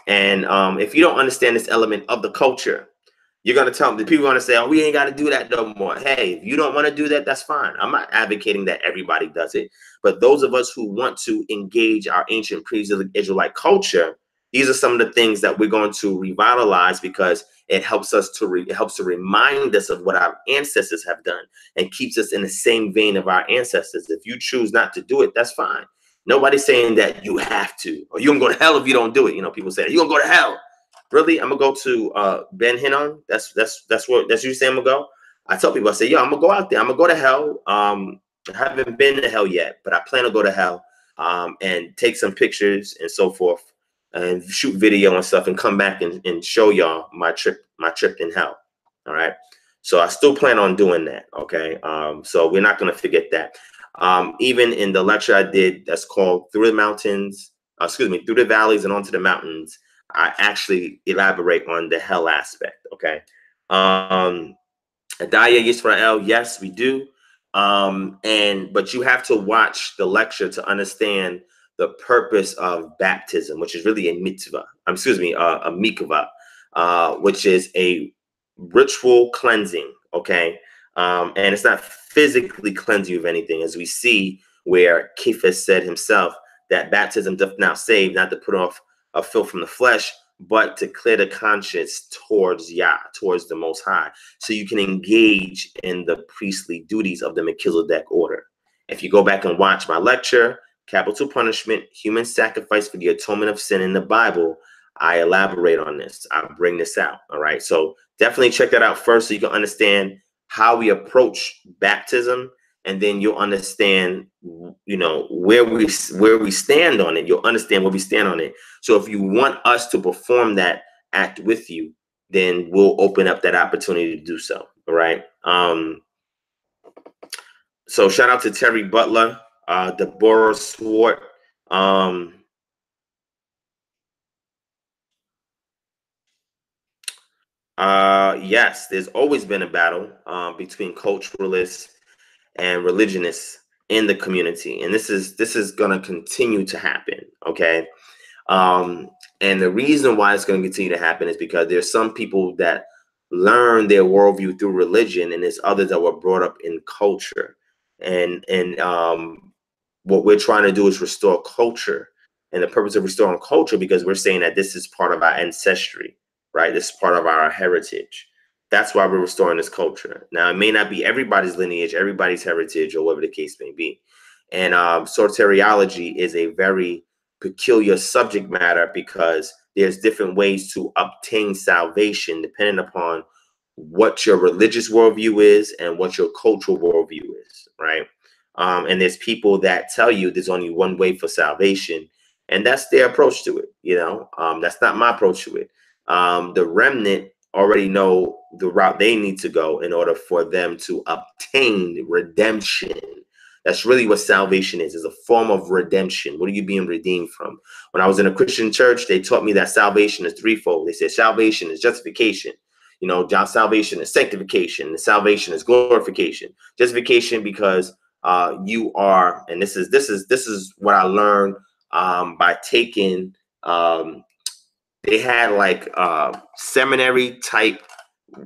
And if you don't understand this element of the culture, you're going to tell them, the people are going to say, "Oh, we ain't got to do that no more." Hey, if you don't want to do that, that's fine. I'm not advocating that everybody does it. But those of us who want to engage our ancient pre-Israelite culture, These are some of the things that we're going to revitalize, because it helps us it helps to remind us of what our ancestors have done and keeps us in the same vein of our ancestors. If you choose not to do it, that's fine. Nobody's saying that you have to, or you're gonna go to hell if you don't do it. You know, people say you're gonna go to hell. Really? I'm gonna go to Ben Hinnon. That's you say I'm gonna go. I tell people, I say, yo, I'm gonna go out there. I'm gonna go to hell. I haven't been to hell yet, but I plan to go to hell and take some pictures and so forth, and shoot video and stuff, and come back and show y'all my trip in hell. All right. So I still plan on doing that. Okay. So we're not gonna forget that. Even in the lecture I did that's called Through the Mountains, Through the Valleys and Onto the Mountains, I actually elaborate on the hell aspect. Okay. Adaya Yisrael, yes, we do. But you have to watch the lecture to understand the purpose of baptism, which is really a mitzvah. A mikvah, which is a ritual cleansing. Okay. And it's not physically cleanse you of anything, as we see where Kephas said himself that baptism doth now save, not to put off a filth from the flesh, but to clear the conscience towards Yah, towards the Most High, so you can engage in the priestly duties of the Melchizedek order. If you go back and watch my lecture, Capital Punishment, Human Sacrifice for the Atonement of Sin in the Bible, I elaborate on this. I bring this out. All right. So definitely check that out first, so you can understand how we approach baptism, and then you'll understand, you know, where we stand on it. You'll understand where we stand on it. So if you want us to perform that act with you, then we'll open up that opportunity to do so. All right. So shout out to Terry Butler, Deborah Swart. Yes, there's always been a battle between culturalists and religionists in the community, and this is going to continue to happen. Okay. And the reason why it's going to continue to happen is because there's some people that learn their worldview through religion, and there's others that were brought up in culture. And what we're trying to do is restore culture. And the purpose of restoring culture, because we're saying that this is part of our ancestry, right? This is part of our heritage. That's why we're restoring this culture. Now, it may not be everybody's lineage, everybody's heritage, or whatever the case may be. And soteriology is a very peculiar subject matter, because there's different ways to obtain salvation depending upon what your religious worldview is and what your cultural worldview is, right? And there's people that tell you there's only one way for salvation, and that's their approach to it. You know, that's not my approach to it. The remnant already know the route they need to go in order for them to obtain redemption. That's really what salvation is a form of redemption. What are you being redeemed from? When I was in a Christian church, they taught me that salvation is threefold. They said salvation is justification. You know, salvation is sanctification, and salvation is glorification. Justification because you are, and this is what I learned by taking. They had like seminary type,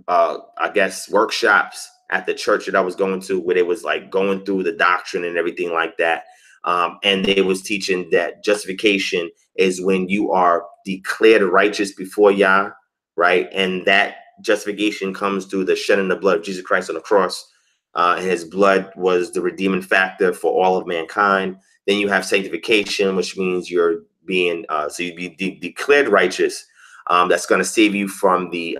I guess, workshops at the church that I was going to, where they was like going through the doctrine and everything like that. And they was teaching that justification is when you are declared righteous before Yah, right? And that justification comes through the shedding of the blood of Jesus Christ on the cross. And his blood was the redeeming factor for all of mankind. Then you have sanctification, which means you're being, so you be declared righteous. That's going to save you from the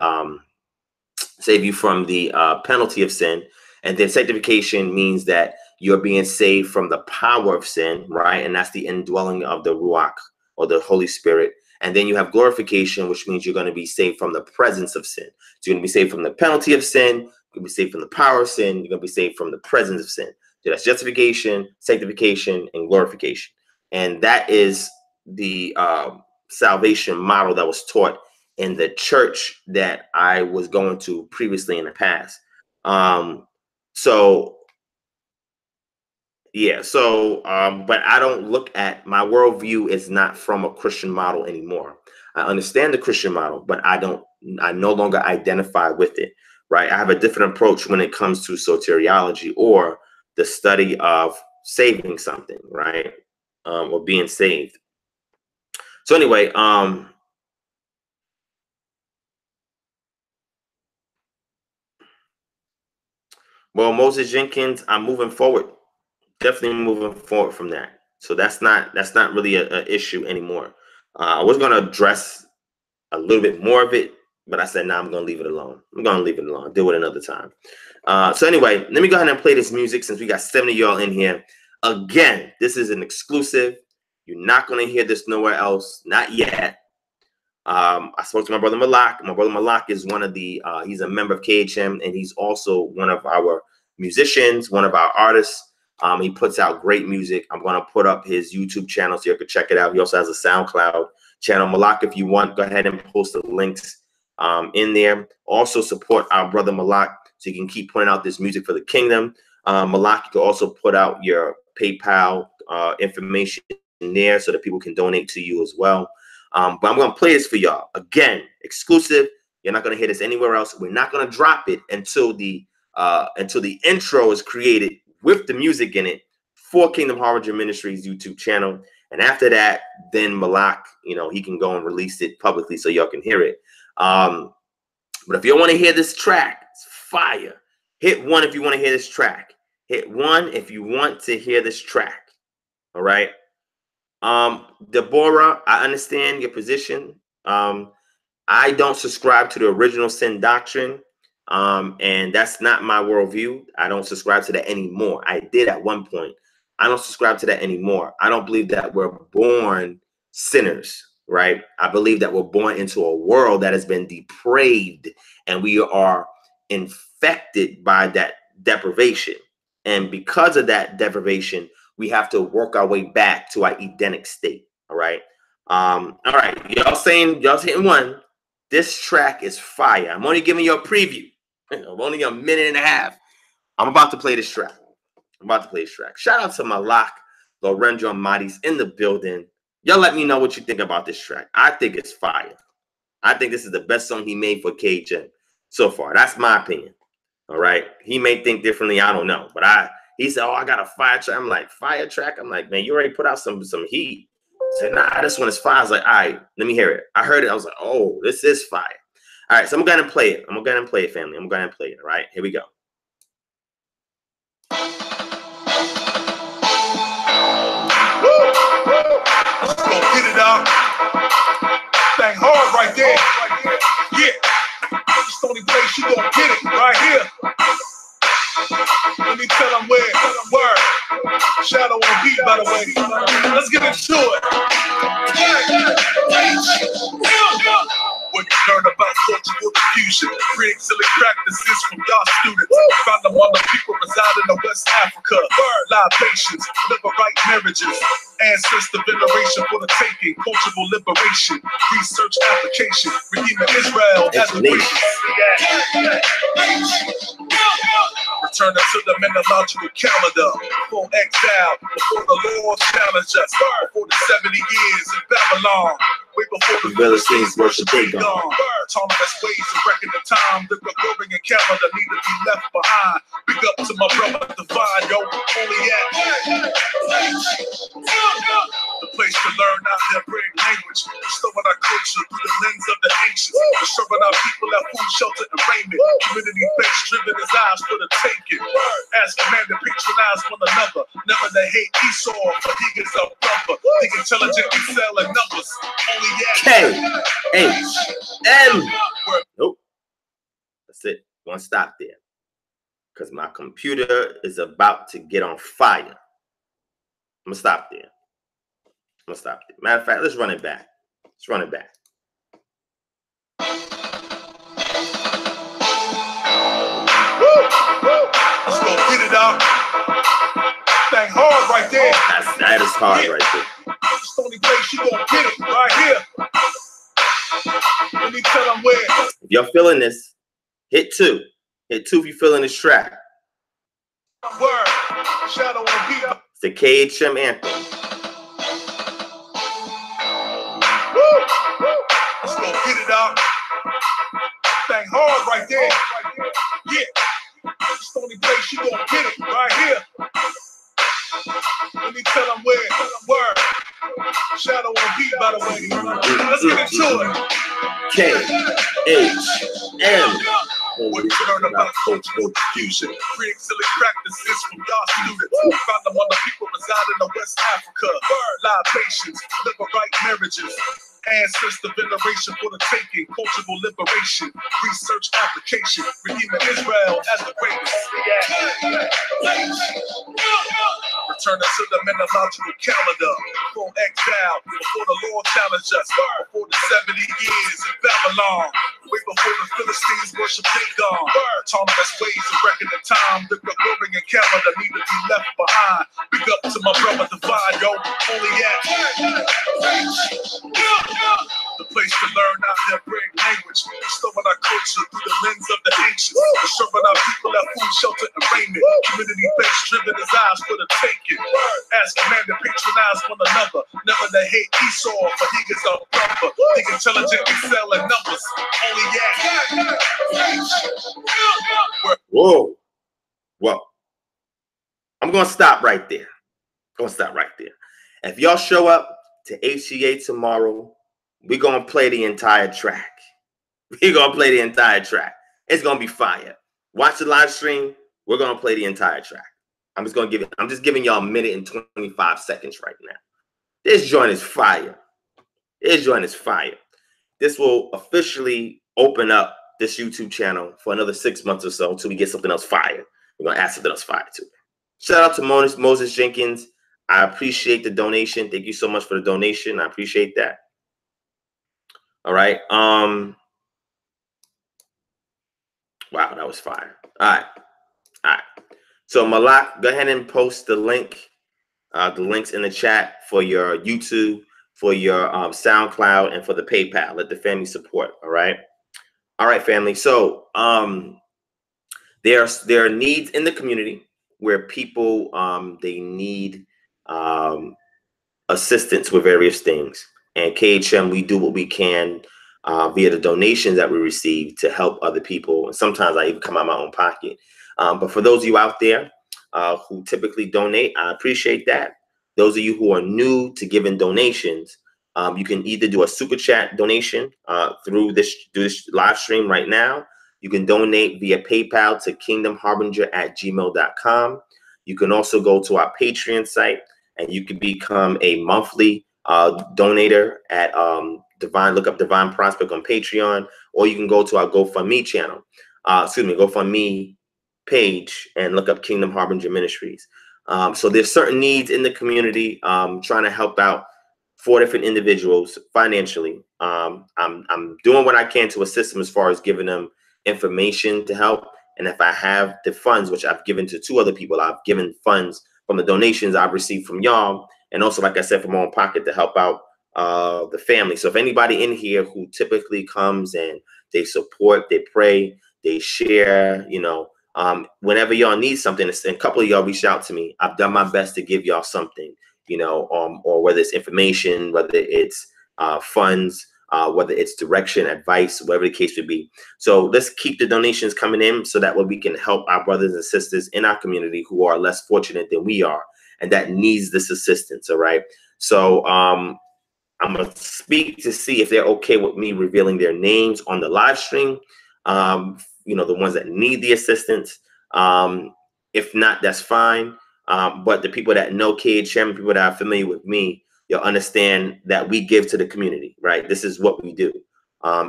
penalty of sin. And then sanctification means that you're being saved from the power of sin, right? And that's the indwelling of the Ruach, or the Holy Spirit. And then you have glorification, which means you're going to be saved from the presence of sin. So you're going to be saved from the penalty of sin, you're going to be saved from the power of sin, you're going to be saved from the presence of sin. So that's justification, sanctification, and glorification. And that is the salvation model that was taught in the church that I was going to previously in the past. So but I don't look at, my worldview is not from a Christian model anymore. I understand the Christian model, but I no longer identify with it, right? I have a different approach when it comes to soteriology, or the study of saving something, right? Or being saved. So anyway, Well, Moses Jenkins, I'm moving forward. Definitely moving forward from that. So that's not really a issue anymore. I was going to address a little bit more of it, but I said, nah, I'm going to leave it alone. I'm going to leave it alone. I'll do it another time. So anyway, let me go ahead and play this music since we got 70 of y'all in here. Again, this is an exclusive. You're not going to hear this nowhere else. Not yet. I spoke to my brother Malak. My brother Malak is one of the, he's a member of KHM, and he's also one of our musicians, one of our artists. He puts out great music. I'm going to put up his YouTube channel so you can check it out. He also has a SoundCloud channel. Malak, if you want, go ahead and post the links in there. Also support our brother Malak so you can keep putting out this music for the kingdom. Malak, you can also put out your PayPal information in there so that people can donate to you as well. But I'm going to play this for y'all. Again, exclusive. You're not going to hear this anywhere else. We're not going to drop it until the intro is created with the music in it for Kingdom Harbinger Ministries YouTube channel. And after that, then Malak, you know, he can go and release it publicly so y'all can hear it. But if you want to hear this track, it's fire. Hit 1 if you want to hear this track. Hit 1 if you want to hear this track. All right. Deborah, I understand your position. I don't subscribe to the original sin doctrine. And that's not my worldview. I don't subscribe to that anymore. I did at one point. I don't subscribe to that anymore. I don't believe that we're born sinners, right? I believe that we're born into a world that has been depraved and we are infected by that deprivation. And because of that deprivation, we have to work our way back to our Edenic state. All right. All right. Y'all's hitting 1. This track is fire. I'm only giving you a preview. I'm only a minute and a half. I'm about to play this track. Shout out to Malak, Lorenzo Amati's in the building. Y'all let me know what you think about this track. I think it's fire. I think this is the best song he made for KHM so far. That's my opinion. All right. He may think differently. I don't know. But he said, oh, I got a fire track. I'm like, fire track? I'm like, man, you already put out some heat. He said, nah, this one is fire. I was like, all right, let me hear it. I heard it. I was like, oh, this is fire. All right, so I'm going to play it. family. I'm going to play it. All right, here we go. Let's go get it out. Bang hard right there. Yeah. It's the only place you gonna get it right here. Let me tell them where. Word. Shadow on beat, by the way. Let's get into it. What you learn about cultural diffusion, create silly practices from y'all students. Found among the people reside in the West Africa. Libations, liberate marriages, ancestor veneration for the taking, cultural liberation, research application, redeeming Israel as a nation. Returning to the menological calendar, before exile, before the Lord challenged us, before the 70 years in Babylon, way before the Philistines worship Dagon. Autonomous ways to reckon the time, the Gregorian calendar need to be left behind. Big up to my brother Divine, yo, only at the place to learn our Hebraic language, restoring our culture through the lens of the ancients, restoring our people at food, shelter, and raiment, community-based driven as eyes for the taking. As commanded, patronize one another, never to hate Esau, for he is a brother. Think intelligent, excel in numbers, only at KHM. Nope. That's it. One stop there. Because my computer is about to get on fire. I'm going to stop there. Matter of fact, let's run it back. Let's go get it out. Bang hard right there. That is hard right there. It's the only place you gonna get it right here. Let me tell them where. If y'all feeling this, hit 2. Hit 2 if you're feeling this track. Word. Shadow on beat. It's the KHM anthem. Let's go get it out. Bang hard right there. Yeah. It's the only place you gonna get it right here. Let me tell them where. Word. Shadow on beat, by the way. Let's get into it. KHM. What you learn about cultural diffusion, pre-exilic practices from y'all students. Found them on the people residing in West Africa. Libations, liberate marriages. Ancestor veneration for the taking, cultural liberation, research application, redeeming Israel as the greatest. Return us to the menological calendar, from exile, before the Lord challenged us, before the 70 years in Babylon, way before the Philistines worship Dagon. Autonomous ways of reckoning the time, the Gregorian calendar need to be left behind. Big up to my brother Divine, yo, only at the place to learn out their brain language, restoring our culture through the lens of the ancients, assuring our people that food, shelter, and raiment, community-based driven desires for the taking. As commanded, patronize one another, never to hate Esau, for he is our brother. Think intelligent, excel in numbers, only Whoa. Well, I'm going to stop right there. If y'all show up to HCA tomorrow, we're going to play the entire track. It's going to be fire. Watch the live stream. We're going to play the entire track. I'm just giving y'all a minute and 25 seconds right now. This joint is fire. This will officially open up this YouTube channel for another 6 months or so until we get something else fire. We're going to add something else fire to it. Shout out to Moses Jenkins. I appreciate the donation. Thank you so much for the donation. I appreciate that. All right. Wow, that was fire. All right. So Malak, go ahead and post the links in the chat for your YouTube, for your SoundCloud, and for the PayPal. Let the family support. All right, family. So there are needs in the community where people they need assistance with various things, and KHM, we do what we can via the donations that we receive to help other people, and sometimes I even come out of my own pocket. But for those of you out there who typically donate, I appreciate that. Those of you who are new to giving donations, you can either do a super chat donation through this live stream right now. You can donate via PayPal to kingdomharbinger@gmail.com. You can also go to our Patreon site, and you can become a monthly donator at look up Divine Prospect on Patreon, or you can go to our GoFundMe channel, GoFundMe page, and look up Kingdom Harbinger Ministries. So there's certain needs in the community. Trying to help out 4 different individuals financially. I'm doing what I can to assist them as far as giving them information to help. And if I have the funds, which I've given to 2 other people, I've given funds from the donations I've received from y'all, and also, like I said, from my own pocket to help out the family. So if anybody in here who typically comes and they support, they pray, they share, whenever y'all need something, and a couple of y'all reached out to me, I've done my best to give y'all something, or whether it's information, whether it's funds, whether it's direction, advice, whatever the case would be. So let's keep the donations coming in so that way we can help our brothers and sisters in our community who are less fortunate than we are and that needs this assistance. All right. So I'm going to speak to see if they're okay with me revealing their names on the live stream. The ones that need the assistance. If not, that's fine. But the people that know KHM, people that are familiar with me, you'll understand that we give to the community, right? This is what we do.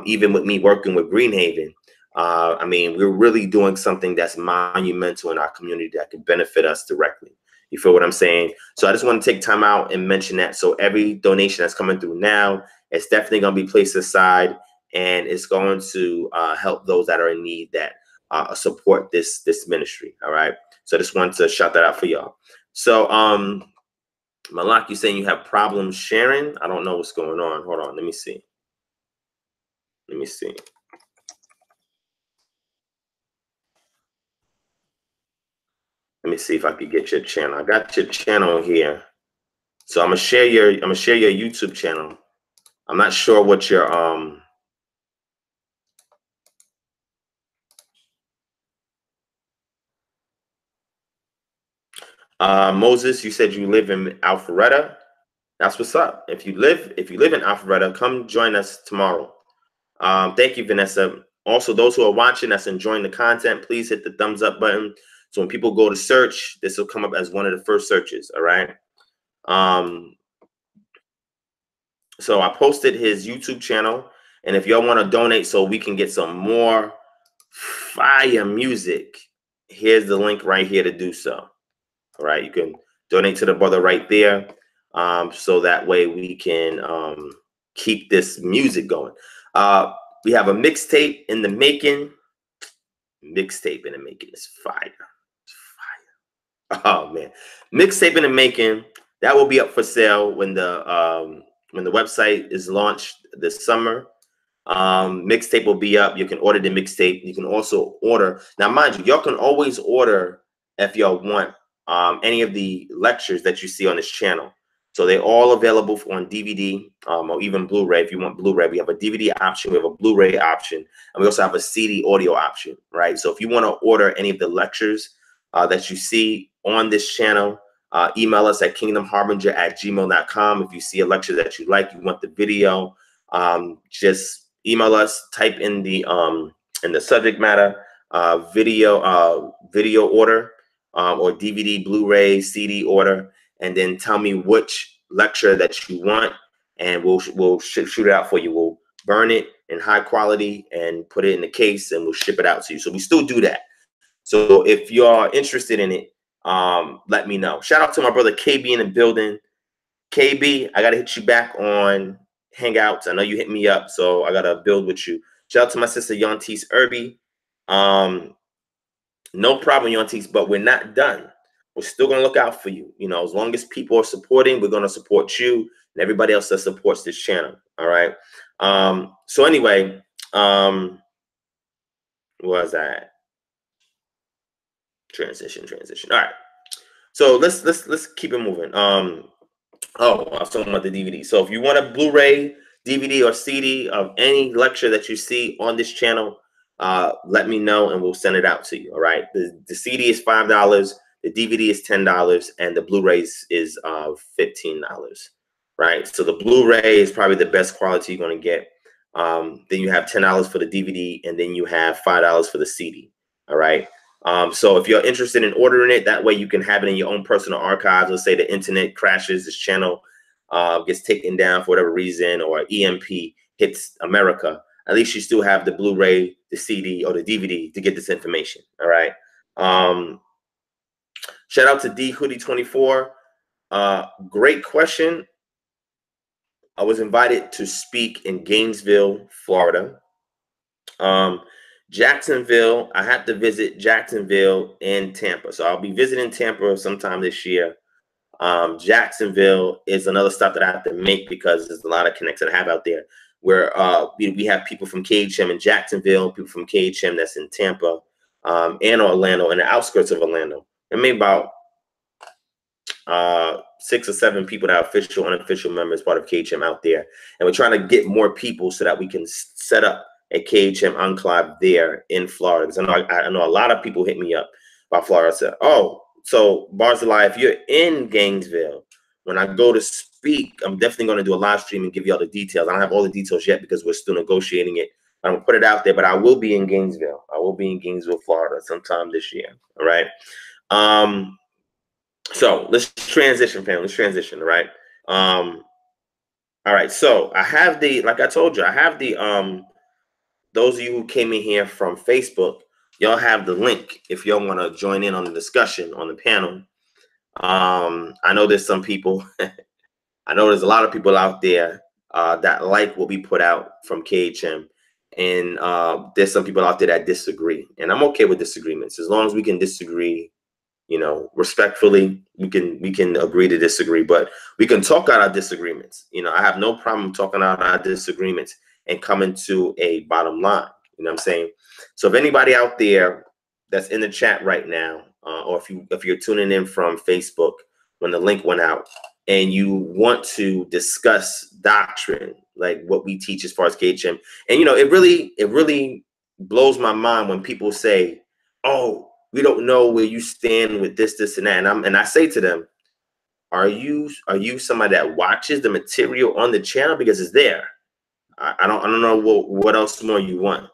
Even with me working with Greenhaven, we're really doing something that's monumental in our community that can benefit us directly. You feel what I'm saying? So I just want to take time out and mention that. So every donation that's coming through now, it's definitely going to be placed aside, and it's going to help those that are in need that support this ministry. All right. So I just wanted to shout that out for y'all. So Malak, you saying you have problems sharing? I don't know what's going on. Hold on. Let me see. Let me see if I could get your channel. I got your channel here. So I'm gonna share your YouTube channel. I'm not sure what your Moses, you said you live in Alpharetta. That's what's up. If you live in Alpharetta, come join us tomorrow. Thank you, Vanessa. Also, those who are watching that's enjoying the content, please hit the thumbs up button. So when people go to search, this will come up as one of the first searches. All right. So I posted his YouTube channel, and if y'all want to donate so we can get some more fire music, here's the link right here to do so. All right, you can donate to the brother right there, so that way we can keep this music going. We have a mixtape in the making. Mixtape in the making is fire. It's fire. Oh man, mixtape in the making. That will be up for sale when the website is launched this summer. Mixtape will be up. You can order the mixtape. You can also order. Now, mind you, y'all can always order if y'all want any of the lectures that you see on this channel. So they're all available on DVD or even Blu-ray. If you want Blu-ray, we have a DVD option, we have a Blu-ray option, and we also have a CD audio option, right? So if you want to order any of the lectures that you see on this channel, email us at kingdomharbinger@gmail.com. If you see a lecture that you like, you want the video, just email us, type in the subject matter, video order, or DVD, Blu-ray, CD order, and then tell me which lecture that you want, and we'll shoot it out for you. We'll burn it in high quality and put it in the case, and we'll ship it out to you. So we still do that. So if you're interested in it, let me know. Shout out to my brother KB in the building. KB, I gotta hit you back on Hangouts. I know you hit me up, so I gotta build with you. Shout out to my sister Yontis Irby. No problem, Yontis, but we're not done. We're still gonna look out for you. You know, as long as people are supporting, we're gonna support you and everybody else that supports this channel. All right. So anyway, what was that? Transition. All right. So let's keep it moving. Oh, I was talking about the DVD. So if you want a Blu-ray, DVD, or CD of any lecture that you see on this channel, let me know and we'll send it out to you. All right. The CD is $5, the DVD is $10, and the Blu-ray is $15. Right. So the Blu-ray is probably the best quality you're going to get. Then you have $10 for the DVD, and then you have $5 for the CD. All right. So if you're interested in ordering it, that way you can have it in your own personal archives. Let's say the internet crashes, this channel gets taken down for whatever reason, or EMP hits America. At least you still have the Blu-ray, the CD, or the DVD to get this information. All right. Shout out to D Hoodie 24. Great question. I was invited to speak in Gainesville, Florida. Jacksonville, I have to visit Jacksonville and Tampa. So I'll be visiting Tampa sometime this year. Jacksonville is another stop that I have to make because there's a lot of connections I have out there where we have people from KHM in Jacksonville, people from KHM that's in Tampa, and Orlando, and the outskirts of Orlando. And maybe about 6 or 7 people that are official, unofficial members, part of KHM out there. And we're trying to get more people so that we can set up a KHM enclave there in Florida. Because I know a lot of people hit me up about Florida. I said, oh, so Barzillai, if you're in Gainesville, when I go to speak, I'm definitely going to do a live stream and give you all the details. I don't have all the details yet because we're still negotiating it. I'm going to put it out there, but I will be in Gainesville. I will be in Gainesville, Florida sometime this year. All right. So let's transition, family. Let's transition, right? All right. So I have the, like I told you, I have the, those of you who came in here from Facebook, y'all have the link if y'all want to join in on the discussion on the panel. I know there's some people, I know there's a lot of people out there that like what we put out from KHM. And there's some people out there that disagree. And I'm okay with disagreements. As long as we can disagree, you know, respectfully, we can agree to disagree, but we can talk out our disagreements. You know, I have no problem talking out our disagreements and coming to a bottom line. You know what I'm saying? So if anybody out there that's in the chat right now, or if you're tuning in from Facebook when the link went out and you want to discuss doctrine, like what we teach as far as KHM, and you know, it really blows my mind when people say, oh, we don't know where you stand with this, and that. And I say to them, are you somebody that watches the material on the channel? Because it's there. I don't know what else more you want.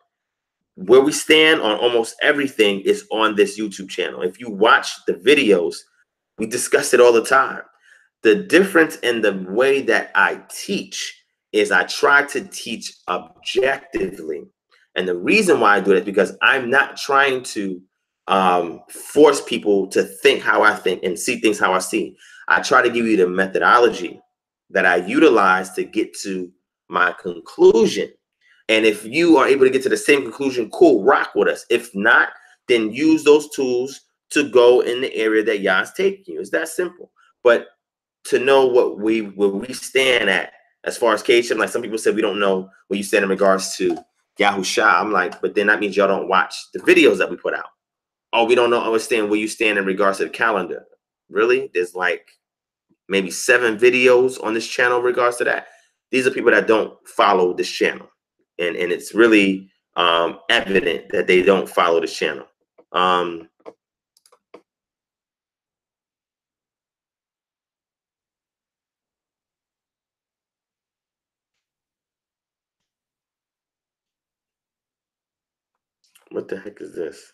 where we stand on almost everything is on this YouTube channel. If you watch the videos, we discuss it all the time. The difference in the way that I teach is I try to teach objectively. And the reason why I do it is because I'm not trying to force people to think how I think and see things how I see. I try to give you the methodology that I utilize to get to my conclusion. And if you are able to get to the same conclusion, cool, rock with us. If not, then use those tools to go in the area that Yah's taking you. It's that simple. But to know where we stand at as far as KHM, like some people said, we don't know where you stand in regards to Yahusha. I'm like, but then that means y'all don't watch the videos that we put out. Oh, we don't understand where you stand in regards to the calendar. Really? There's like maybe 7 videos on this channel in regards to that. These are people that don't follow this channel. And it's really evident that they don't follow this channel. What the heck is this?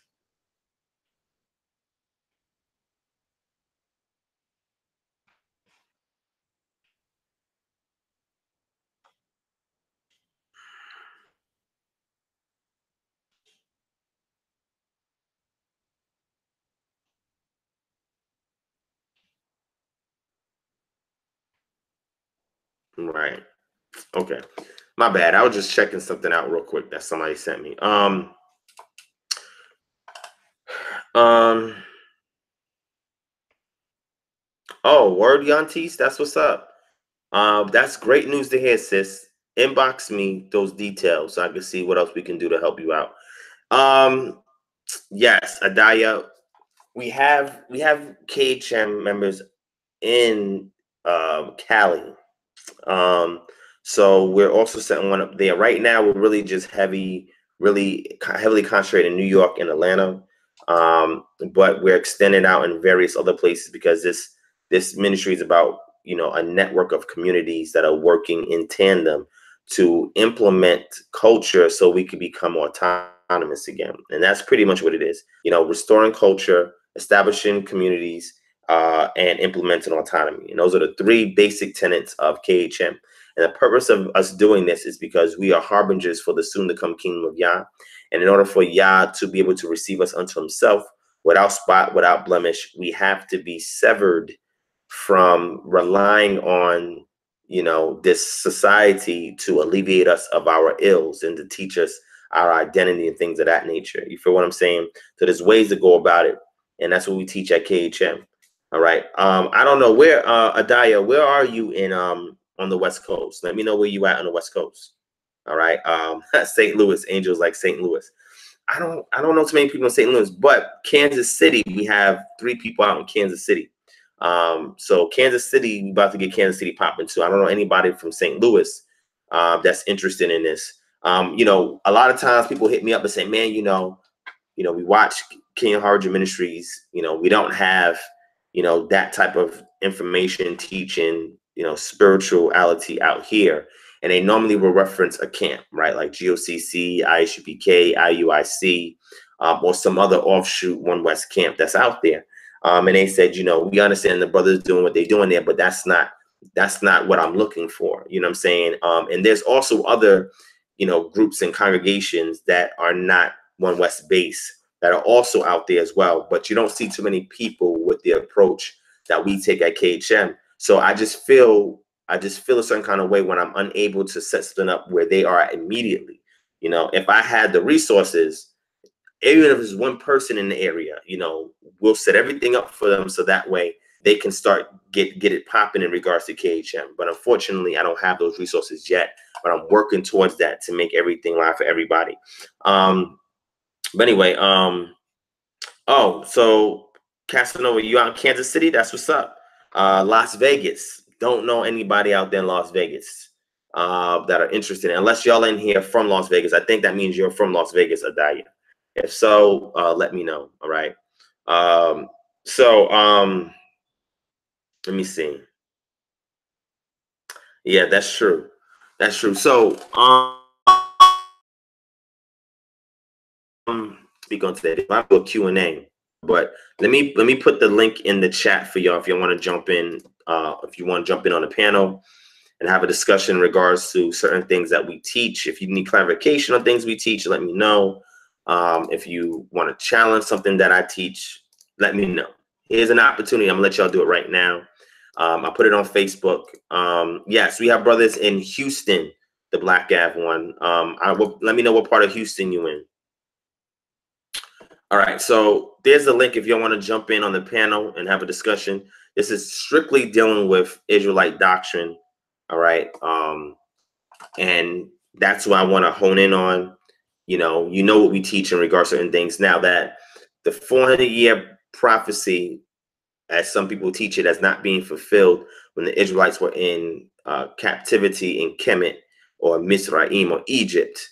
Right. Okay. My bad. I was just checking something out real quick that somebody sent me. Oh, word Yantis, that's what's up. That's great news to hear, sis. Inbox me those details so I can see what else we can do to help you out. Yes, Adaya, we have KHM members in Cali. So we're also setting one up there. Right now, we're really just heavily concentrated in New York and Atlanta. But we're extending out in various other places because this ministry is about, a network of communities that are working in tandem to implement culture so we can become autonomous again. And that's pretty much what it is. Restoring culture, establishing communities, and implementing autonomy. And those are the 3 basic tenets of KHM. And the purpose of us doing this is because we are harbingers for the soon-to-come kingdom of Yah. And in order for Yah to be able to receive us unto himself, without spot, without blemish, we have to be severed from relying on, this society to alleviate us of our ills and to teach us our identity and things of that nature. You feel what I'm saying? So there's ways to go about it. And that's what we teach at KHM. All right. I don't know where, Adaya, where are you in on the West Coast? Let me know where you at on the West Coast. All right. St. Louis, Angels like St. Louis. I don't know too many people in St. Louis, but Kansas City, we have 3 people out in Kansas City. So Kansas City, we about to get Kansas City popping too. I don't know anybody from St. Louis that's interested in this. A lot of times people hit me up and say, man, we watch King Harger Ministries. We don't have, that type of information, teaching, spirituality out here. And they normally will reference a camp, right? Like GOCC, ISUPK, IUIC, or some other offshoot One West camp that's out there. And they said, we understand the brothers doing what they're doing there, but that's not what I'm looking for. You know what I'm saying? And there's also other, groups and congregations that are not One West base that are also out there as well. But you don't see too many people with the approach that we take at KHM. So I just feel a certain kind of way when I'm unable to set something up where they are immediately. If I had the resources, even if it's one person in the area, we'll set everything up for them so that way they can start get it popping in regards to KHM. But unfortunately, I don't have those resources yet, but I'm working towards that to make everything live for everybody. But anyway, oh, so Casanova, you out in Kansas City? That's what's up. Las Vegas. Don't know anybody out there in Las Vegas that are interested unless y'all in here from Las Vegas. I think that means you're from Las Vegas, Adaya. If so, let me know. All right. Let me see. Yeah, that's true. That's true. So, speak on today. I'll do a Q&A, but let me put the link in the chat for y'all if you want to jump in. If you want to jump in on the panel and have a discussion in regards to certain things that we teach. If you need clarification on things we teach, let me know. If you want to challenge something that I teach, let me know. Here's an opportunity. I'm gonna let y'all do it right now. I put it on Facebook. Yes, we have brothers in Houston, the Black Av one. Let me know what part of Houston you in. All right, so there's the link if you want to jump in on the panel and have a discussion. This is strictly dealing with Israelite doctrine. All right, and that's what I want to hone in on. You know what we teach in regards to certain things. Now that the 400-year prophecy, as some people teach it, as not being fulfilled when the Israelites were in captivity in Kemet or Mizraim or Egypt.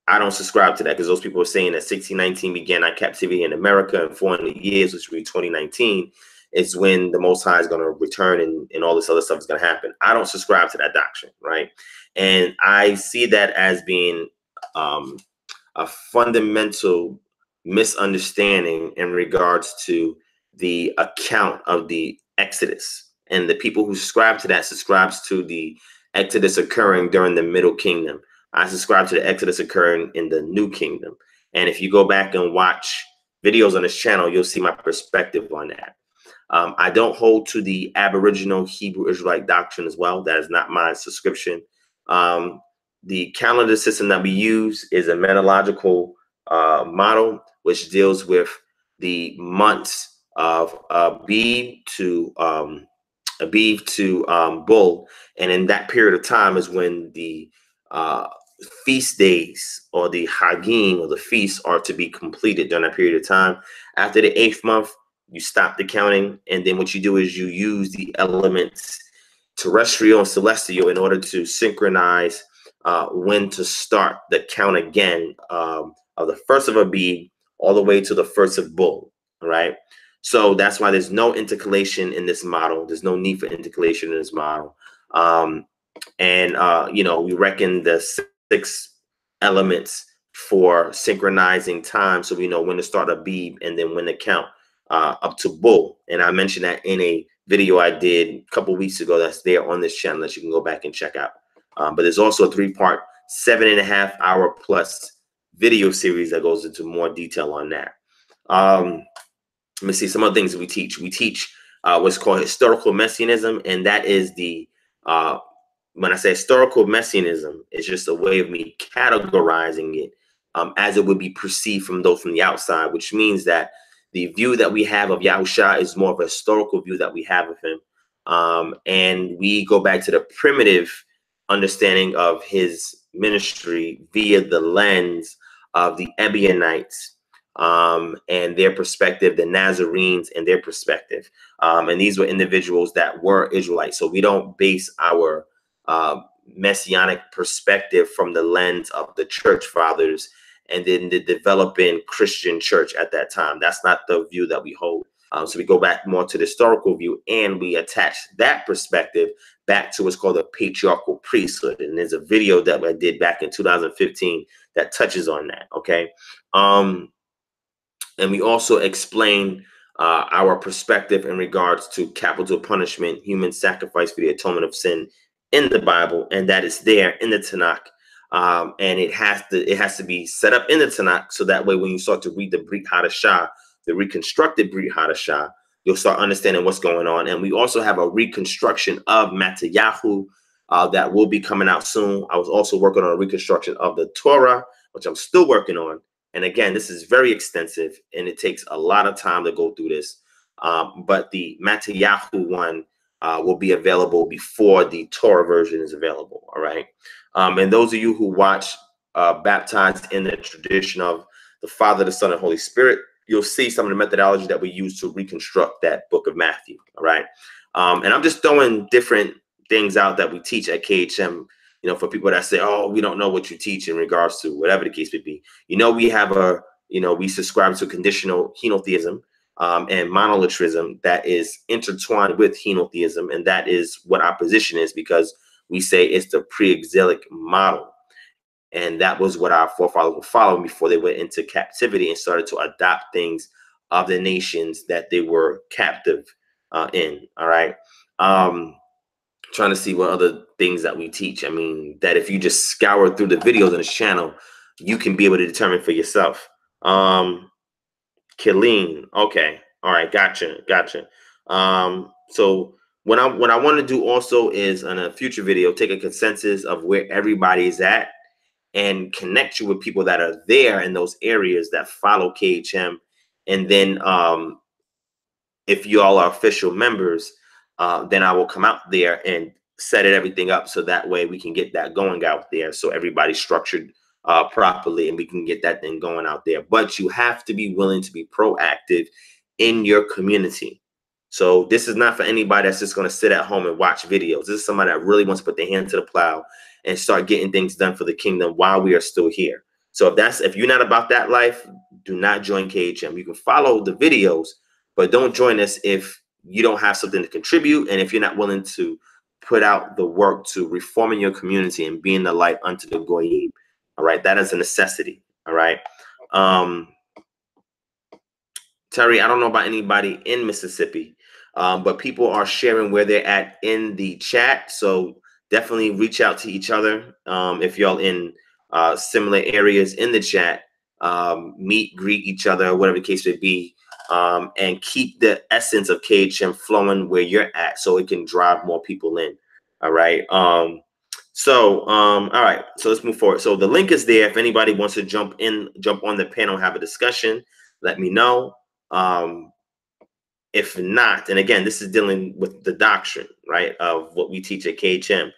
I don't subscribe to that, because those people are saying that 1619 began our captivity in America, and 400 years, which would be 2019, is when the Most High is going to return and all this other stuff is going to happen. I don't subscribe to that doctrine, right? And I see that as being a fundamental misunderstanding in regards to the account of the Exodus. And the people who subscribe to that subscribes to the Exodus occurring during the Middle Kingdom. I subscribe to the Exodus occurring in the New Kingdom. And if you go back and watch videos on this channel, you'll see my perspective on that. I don't hold to the Aboriginal Hebrew Israelite doctrine as well. That is not my subscription. The calendar system that we use is a methodological model, which deals with the months of Abib to Bull. And in that period of time is when the feast days or the Hagim or the feasts are to be completed during that period of time. After the 8th month, you stop the counting, and then what you do is you use the elements terrestrial and celestial in order to synchronize when to start the count again of the 1st of Abib all the way to the 1st of Bull. All right. So that's why there's no intercalation in this model. There's no need for intercalation in this model. We reckon the 6 elements for synchronizing time, so we know when to start Abib and then when to count up to Bull. And I mentioned that in a video I did a couple weeks ago that's there on this channel that you can go back and check out. But there's also a 3-part, 7.5-hour plus video series that goes into more detail on that. Let me see some other things that we teach. We teach what's called historical messianism, and that is the when I say historical messianism, it's just a way of me categorizing it as it would be perceived from those from the outside, which means that the view that we have of Yahusha is more of a historical view that we have of him. And we go back to the primitive understanding of his ministry via the lens of the Ebionites and their perspective, the Nazarenes and their perspective. And these were individuals that were Israelites. So we don't base our messianic perspective from the lens of the church fathers and then the developing Christian church at that time. That's not the view that we hold. So we go back more to the historical view, and we attach that perspective back to what's called a patriarchal priesthood. And there's a video that I did back in 2015 that touches on that. Okay. And we also explain our perspective in regards to capital punishment, human sacrifice for the atonement of sin in the Bible, and that is there in the Tanakh. And it has to be set up in the Tanakh, so that way when you start to read the Brit Hadashah, the reconstructed Brit Hadashah, you'll start understanding what's going on. And we also have a reconstruction of Mattityahu that will be coming out soon. I was also working on a reconstruction of the Torah, which I'm still working on. And again, this is very extensive, and it takes a lot of time to go through this. But the Mattityahu one will be available before the Torah version is available. All right. And those of you who watch baptized in the tradition of the Father, the Son, and Holy Spirit, you'll see some of the methodology that we use to reconstruct that book of Matthew. All right. And I'm just throwing different things out that we teach at KHM, for people that say, oh, we don't know what you teach in regards to whatever the case may be. We have we subscribe to conditional henotheism and monolitrism that is intertwined with henotheism. And that is what our position is, because we say it's the pre-exilic model. And that was what our forefathers would follow before they went into captivity and started to adopt things of the nations that they were captive in. All right. Trying to see what other things that we teach. I mean, that if you just scour through the videos on this channel, you can be able to determine for yourself. Killeen. Okay. All right. Gotcha. So what I want to do also is on a future video, take a consensus of where everybody is at and connect you with people that are there in those areas that follow KHM. And then if you all are official members, then I will come out there and set everything up so that way we can get that going out there. So everybody's structured properly and we can get that thing going out there. But you have to be willing to be proactive in your community. So this is not for anybody that's just going to sit at home and watch videos. This is somebody that really wants to put their hand to the plow and start getting things done for the kingdom while we are still here. So if you're not about that life, do not join KHM. You can follow the videos, but don't join us if you don't have something to contribute and if you're not willing to put out the work to reforming your community and being the light unto the goyim. All right, that is a necessity. All right. Terry, I don't know about anybody in Mississippi, but people are sharing where they're at in the chat. So definitely reach out to each other if y'all in similar areas in the chat. Meet, greet each other, whatever the case may be, and keep the essence of KHM flowing where you're at so it can drive more people in. All right. All right. So let's move forward. So the link is there. If anybody wants to jump on the panel, have a discussion, let me know. If not, and again, this is dealing with the doctrine, right, of what we teach at KHM.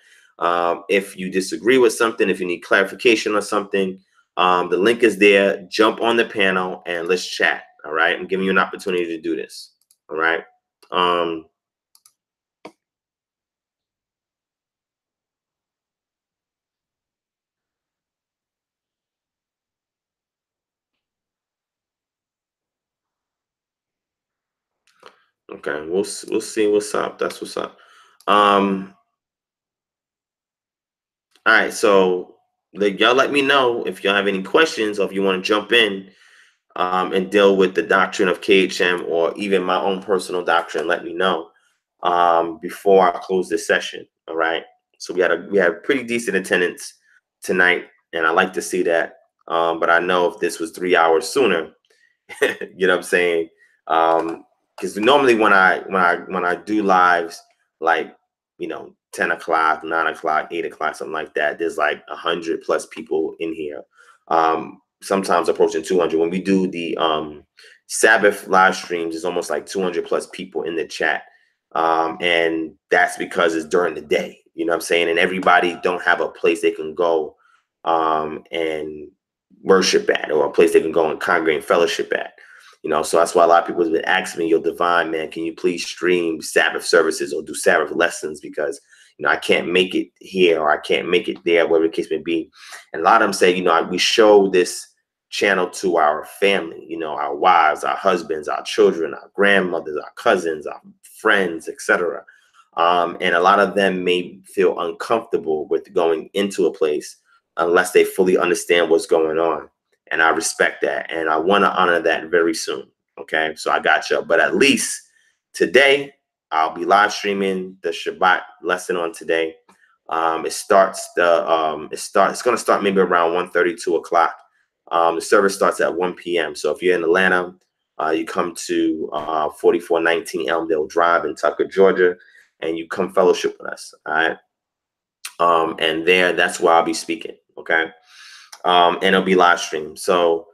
If you disagree with something, if you need clarification on something, the link is there. Jump on the panel and let's chat. All right. I'm giving you an opportunity to do this. All right. Okay. We'll see what's up. That's what's up. All right. So y'all let me know if y'all have any questions or if you want to jump in and deal with the doctrine of KHM or even my own personal doctrine. Let me know before I close this session. All right. So we had pretty decent attendance tonight, and I like to see that. But I know if this was 3 hours sooner, you know what I'm saying? Because normally when I do lives, like 10 o'clock, 9 o'clock, 8 o'clock, something like that, there's like 100+ people in here. Sometimes approaching 200. When we do the Sabbath live streams, it's almost like 200+ people in the chat. And that's because it's during the day, you know what I'm saying? And everybody don't have a place they can go and worship at, or a place they can go and congregate and fellowship at. So that's why a lot of people have been asking me, yo, Divine, man, can you please stream Sabbath services or do Sabbath lessons? Because, I can't make it here or I can't make it there, whatever the case may be. And a lot of them say, we show this channel to our family, our wives, our husbands, our children, our grandmothers, our cousins, our friends, etc. And a lot of them may feel uncomfortable with going into a place unless they fully understand what's going on. And I respect that. And I want to honor that very soon. Okay. So I got you. But at least today, I'll be live streaming the Shabbat lesson on today. It's going to start maybe around 1:30, 2 o'clock. The service starts at 1 p.m. So if you're in Atlanta, you come to 4419 Elmdale Drive in Tucker, Georgia, and you come fellowship with us. All right. And that's where I'll be speaking. Okay. And it'll be live streamed. So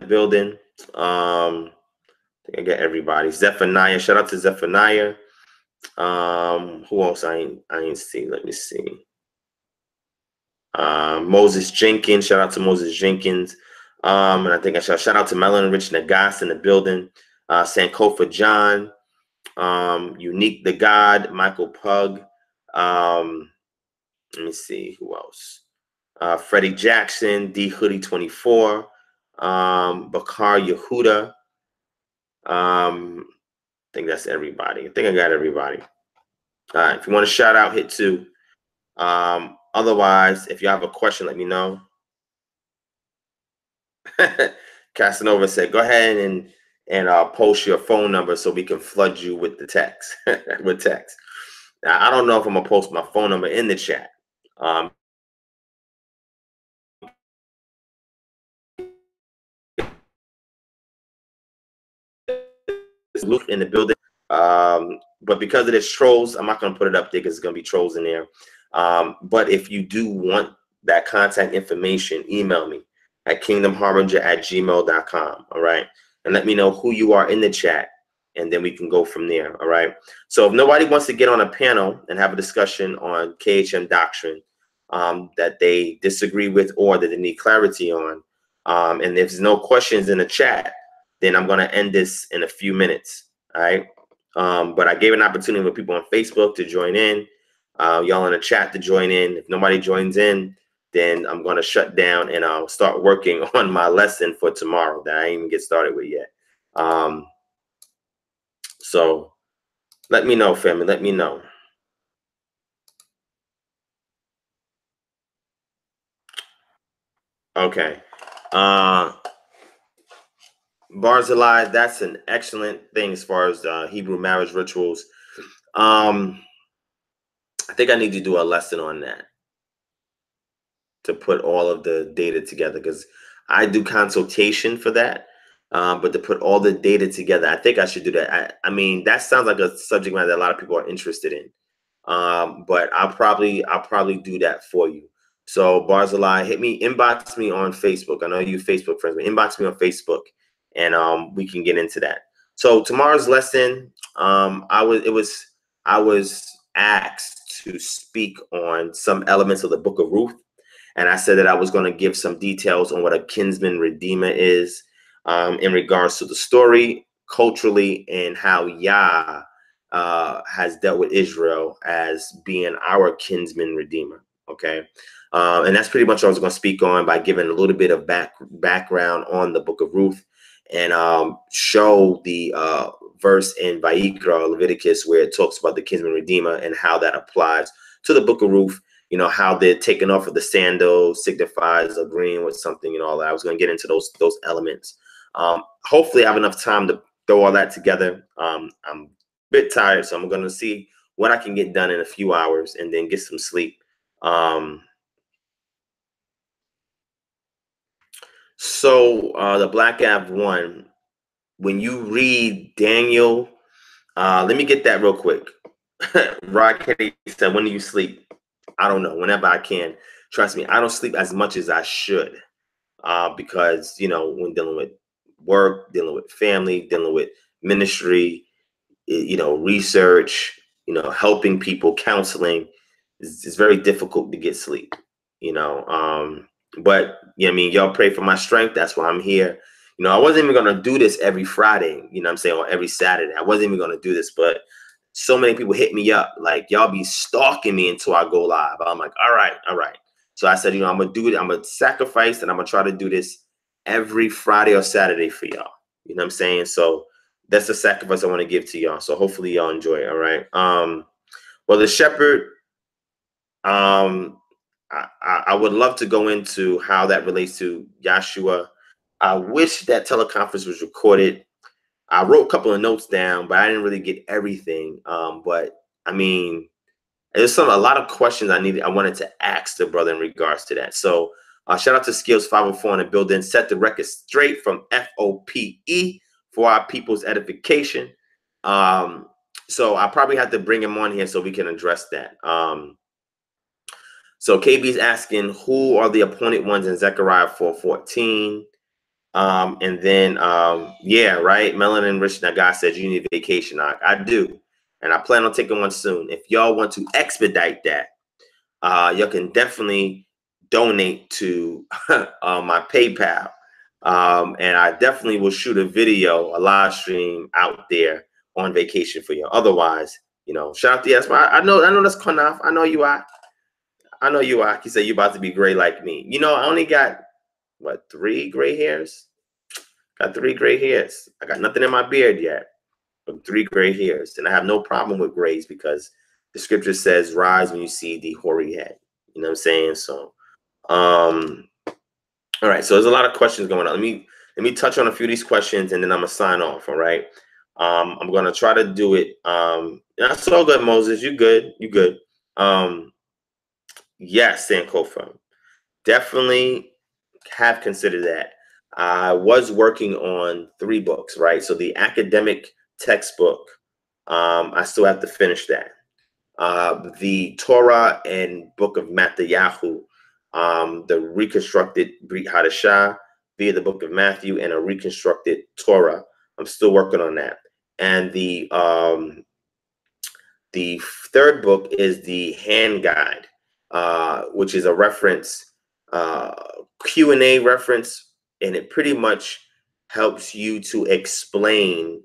building. I think I got everybody. Zephaniah. Shout out to Zephaniah. Who else I ain't see? Let me see. Moses Jenkins. Shout out to Moses Jenkins. And I think I shout out to Melon Rich Nagas in the building. Sankofa John. Unique the God. Michael Pug. Let me see who else. Freddie Jackson, D Hoodie 24, Bakar Yehuda. I think that's everybody. I think I got everybody. All right, if you want to shout out, hit 2. Otherwise, if you have a question, let me know. Casanova said, go ahead and post your phone number so we can flood you with the text. With text. Now, I don't know if I'm gonna post my phone number in the chat. Luke in the building. But because of this trolls, I'm not gonna put it up there because it's gonna be trolls in there. But if you do want that contact information, email me at kingdomharbinger@gmail.com. All right. And let me know who you are in the chat, and then we can go from there. All right. So if nobody wants to get on a panel and have a discussion on KHM doctrine that they disagree with or that they need clarity on, and if there's no questions in the chat, then I'm going to end this in a few minutes. All right. But I gave an opportunity for people on Facebook to join in, y'all in the chat to join in. If nobody joins in, then I'm going to shut down and I'll start working on my lesson for tomorrow that I didn't even get started with yet. So let me know, family. Let me know. Okay. Barzillai, that's an excellent thing as far as Hebrew marriage rituals. I think I need to do a lesson on that to put all of the data together, because I do consultation for that. But to put all the data together, I think I should do that. I mean, that sounds like a subject matter that a lot of people are interested in. But I'll probably do that for you. So Barzillai, inbox me on Facebook. I know you Facebook friends, but inbox me on Facebook, and we can get into that. So tomorrow's lesson, I was asked to speak on some elements of the Book of Ruth, and I said that I was going to give some details on what a kinsman redeemer is, in regards to the story culturally and how Yah has dealt with Israel as being our kinsman redeemer. Okay. And that's pretty much what I was going to speak on, by giving a little bit of background on the Book of Ruth, and show the verse in Vayikra, Leviticus, where it talks about the kinsman redeemer and how that applies to the Book of Ruth. You know, how they're taking off of the sandal signifies agreeing with something and all that. I was going to get into those elements. Hopefully I have enough time to throw all that together. I'm a bit tired, so I'm going to see what I can get done in a few hours and then get some sleep. So the Black Av 1, when you read Daniel, let me get that real quick. Rod Kenny said, when do you sleep? I don't know, whenever I can. Trust me, I don't sleep as much as I should, because, you know, when dealing with work, dealing with family, dealing with ministry, you know, research, you know, helping people, counseling, it's very difficult to get sleep, you know. But yeah, I mean, y'all pray for my strength. That's why I'm here. You know, I wasn't even going to do this every Friday, you know what I'm saying, or every Saturday. I wasn't even going to do this, but so many people hit me up, like, y'all be stalking me until I go live. I'm like, all right. So I said, you know, I'm going to do it. I'm going to sacrifice, and I'm going to try to do this every Friday or Saturday for y'all. You know what I'm saying? So that's the sacrifice I want to give to y'all. So hopefully y'all enjoy it. All right. Well, the shepherd, I would love to go into how that relates to Yahshua. I wish that teleconference was recorded. I wrote a couple of notes down, but I didn't really get everything. But I mean, there's a lot of questions I wanted to ask the brother in regards to that. So shout out to Skills 504 in the building. Set the record straight from FOPE for our people's edification. So I probably have to bring him on here so we can address that. So KB's asking, who are the appointed ones in Zechariah 4:14? And then, yeah, right. Melanin Rich Naga said you need a vacation. I do. And I plan on taking one soon. If y'all want to expedite that, y'all can definitely donate to my PayPal. And I definitely will shoot a video, a live stream out there on vacation for you. Otherwise, you know, shout out to yes. I know that's Konaf. I know you are. He said you about to be gray like me. You know, I only got, what, 3 gray hairs? Got 3 gray hairs. I got nothing in my beard yet, but 3 gray hairs. And I have no problem with grays because the scripture says, rise when you see the hoary head. You know what I'm saying? So, all right. So there's a lot of questions going on. Let me touch on a few of these questions, and then I'm gonna sign off. All right. I'm gonna try to do it. That's all good, Moses. You good? You good? Yes, Sankofa. Definitely have considered that. I was working on 3 books, right? So the academic textbook, I still have to finish that. The Torah and Book of Matthew, the reconstructed Brit Hadashah via the Book of Matthew, and a reconstructed Torah. I'm still working on that. And the 3rd book is the Hand Guide, which is a reference, Q&A reference, and it pretty much helps you to explain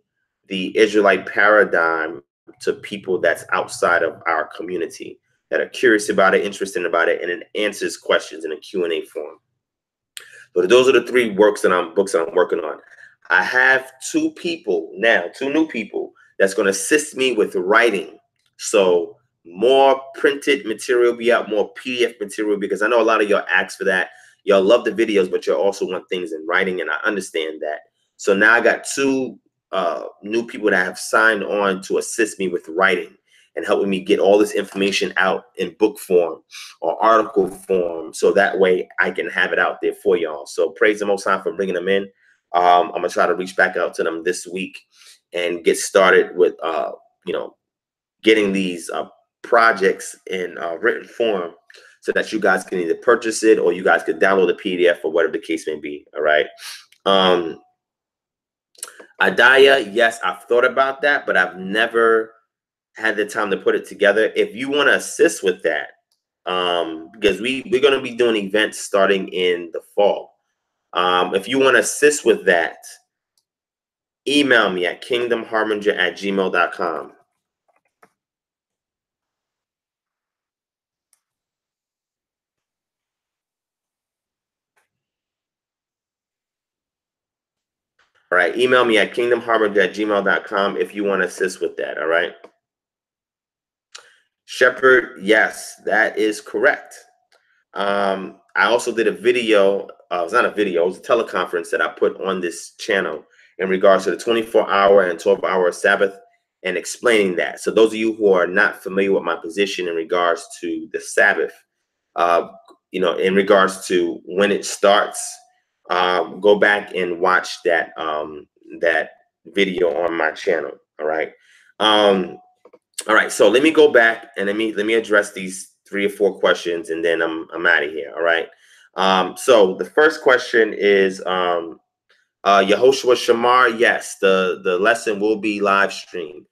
the Israelite paradigm to people that's outside of our community that are curious about it, interested about it, and it answers questions in a Q&A form. But those are the 3 books that I'm working on. I have 2 people now, 2 new people that's going to assist me with writing. So more printed material be out, more PDF material, because I know a lot of y'all ask for that. Y'all love the videos, but you also want things in writing, and I understand that. So now I got 2 new people that have signed on to assist me with writing and helping me get all this information out in book form or article form, so that way I can have it out there for y'all. So praise the Most High for bringing them in. I'm gonna try to reach back out to them this week and get started with getting these projects in written form, so that you guys can either purchase it or you guys could download the PDF or whatever the case may be. All right. Adaya, yes, I've thought about that, but I've never had the time to put it together. If you want to assist with that, because we're going to be doing events starting in the fall. If you want to assist with that, email me at kingdomharbinger@gmail.com. All right, email me at kingdomharbinger@gmail.com if you want to assist with that. All right. Shepherd, yes, that is correct. I also did a video. It's not a video, it was a teleconference that I put on this channel in regards to the 24-hour and 12-hour Sabbath and explaining that. So those of you who are not familiar with my position in regards to the Sabbath, in regards to when it starts, go back and watch that that video on my channel. All right. All right, so let me go back and let me address these 3 or 4 questions, and then I'm out of here. All right. So the first question is Yehoshua Shamar. Yes, the lesson will be live streamed.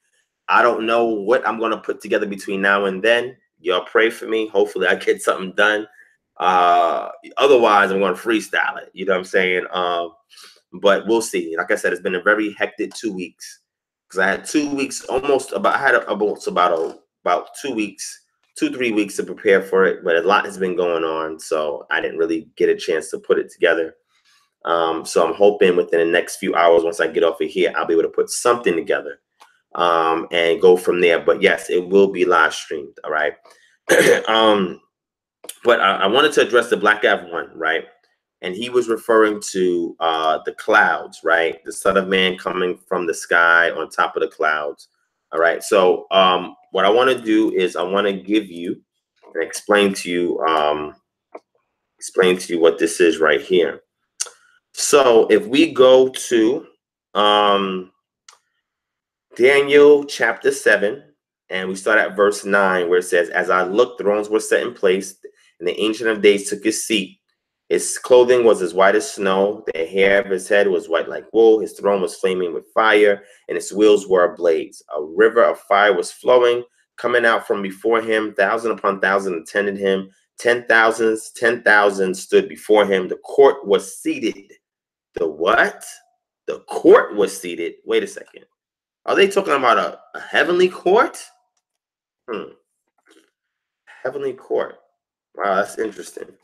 I don't know what I'm going to put together between now and then. Y'all pray for me. Hopefully I get something done. Otherwise, I'm going to freestyle it. You know what I'm saying? But we'll see. Like I said, it's been a very hectic 2 weeks. Because I had 2 weeks, about 2 weeks, 2-3 weeks to prepare for it, but a lot has been going on, so I didn't really get a chance to put it together. So I'm hoping within the next few hours, once I get off of here, I'll be able to put something together and go from there. But yes, it will be live streamed. All right. But I wanted to address the Black Av one, right? And he was referring to the clouds, right? The Son of Man coming from the sky on top of the clouds. All right. So what I want to do is I want to give you and explain to you what this is right here. So if we go to Daniel chapter 7, and we start at verse 9, where it says, as I looked, thrones were set in place, and the Ancient of Days took his seat. His clothing was as white as snow. The hair of his head was white like wool. His throne was flaming with fire, and his wheels were ablaze. A river of fire was flowing, coming out from before him. 1,000 upon 1,000 attended him. 10,000 stood before him. The court was seated. The what? The court was seated. Wait a second. Are they talking about a heavenly court? Heavenly court. Wow, that's interesting.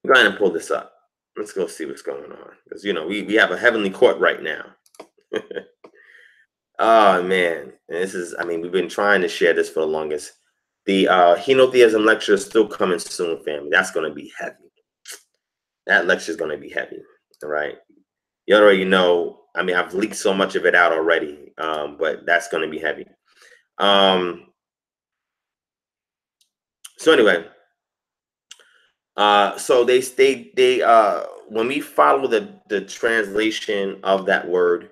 Go ahead and pull this up. Let's go see what's going on. Because, we have a heavenly court right now. Oh man, and this is, I mean, we've been trying to share this for the longest. The henotheism lecture is still coming soon, family. That's going to be heavy. That lecture is going to be heavy. All right. You already know. I mean, I've leaked so much of it out already, but that's going to be heavy. So anyway, so they when we follow the translation of that word,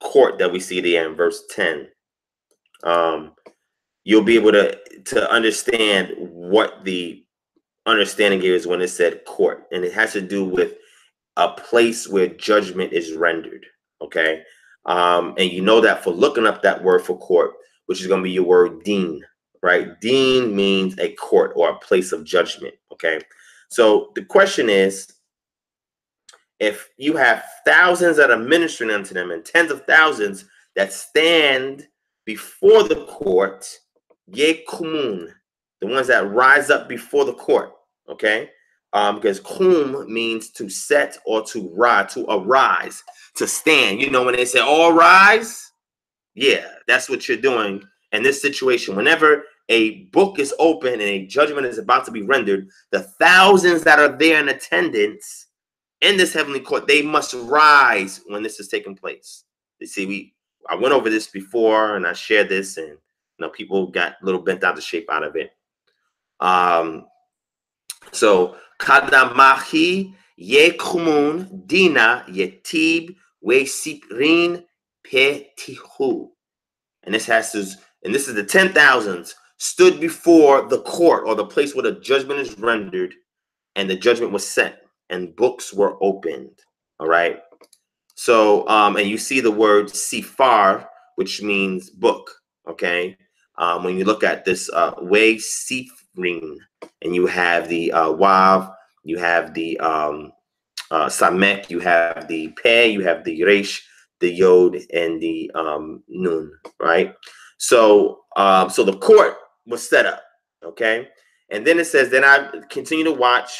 court, that we see there in verse 10, you'll be able to understand what the understanding is when it said court, and it has to do with a place where judgment is rendered. Okay, and you know that for looking up that word for court, which is going to be your word deen, right? Deen means a court or a place of judgment. Okay, so the question is, if you have thousands that are ministering unto them and tens of thousands that stand before the court, ye kumun, the ones that rise up before the court, okay? Because kum means to set or to arise, to stand. You know, when they say all rise, yeah, that's what you're doing in this situation. Whenever a book is open and a judgment is about to be rendered, the thousands that are there in attendance in this heavenly court, they must rise when this is taking place. You see, I went over this before and I shared this, and people got a little bent out of shape out of it. So kadamahi yekumun dina yetib we siprin petihu. And this is the 10,000s stood before the court, or the place where the judgment is rendered, and the judgment was set, and books were opened. All right. So, and you see the word sifar, which means book. Okay. When you look at this way sifrin, and you have the wav, you have the samek, you have the pe, you have the resh, the yod, and the nun. Right. So, so the court was set up. Okay. And then it says, then I continue to watch,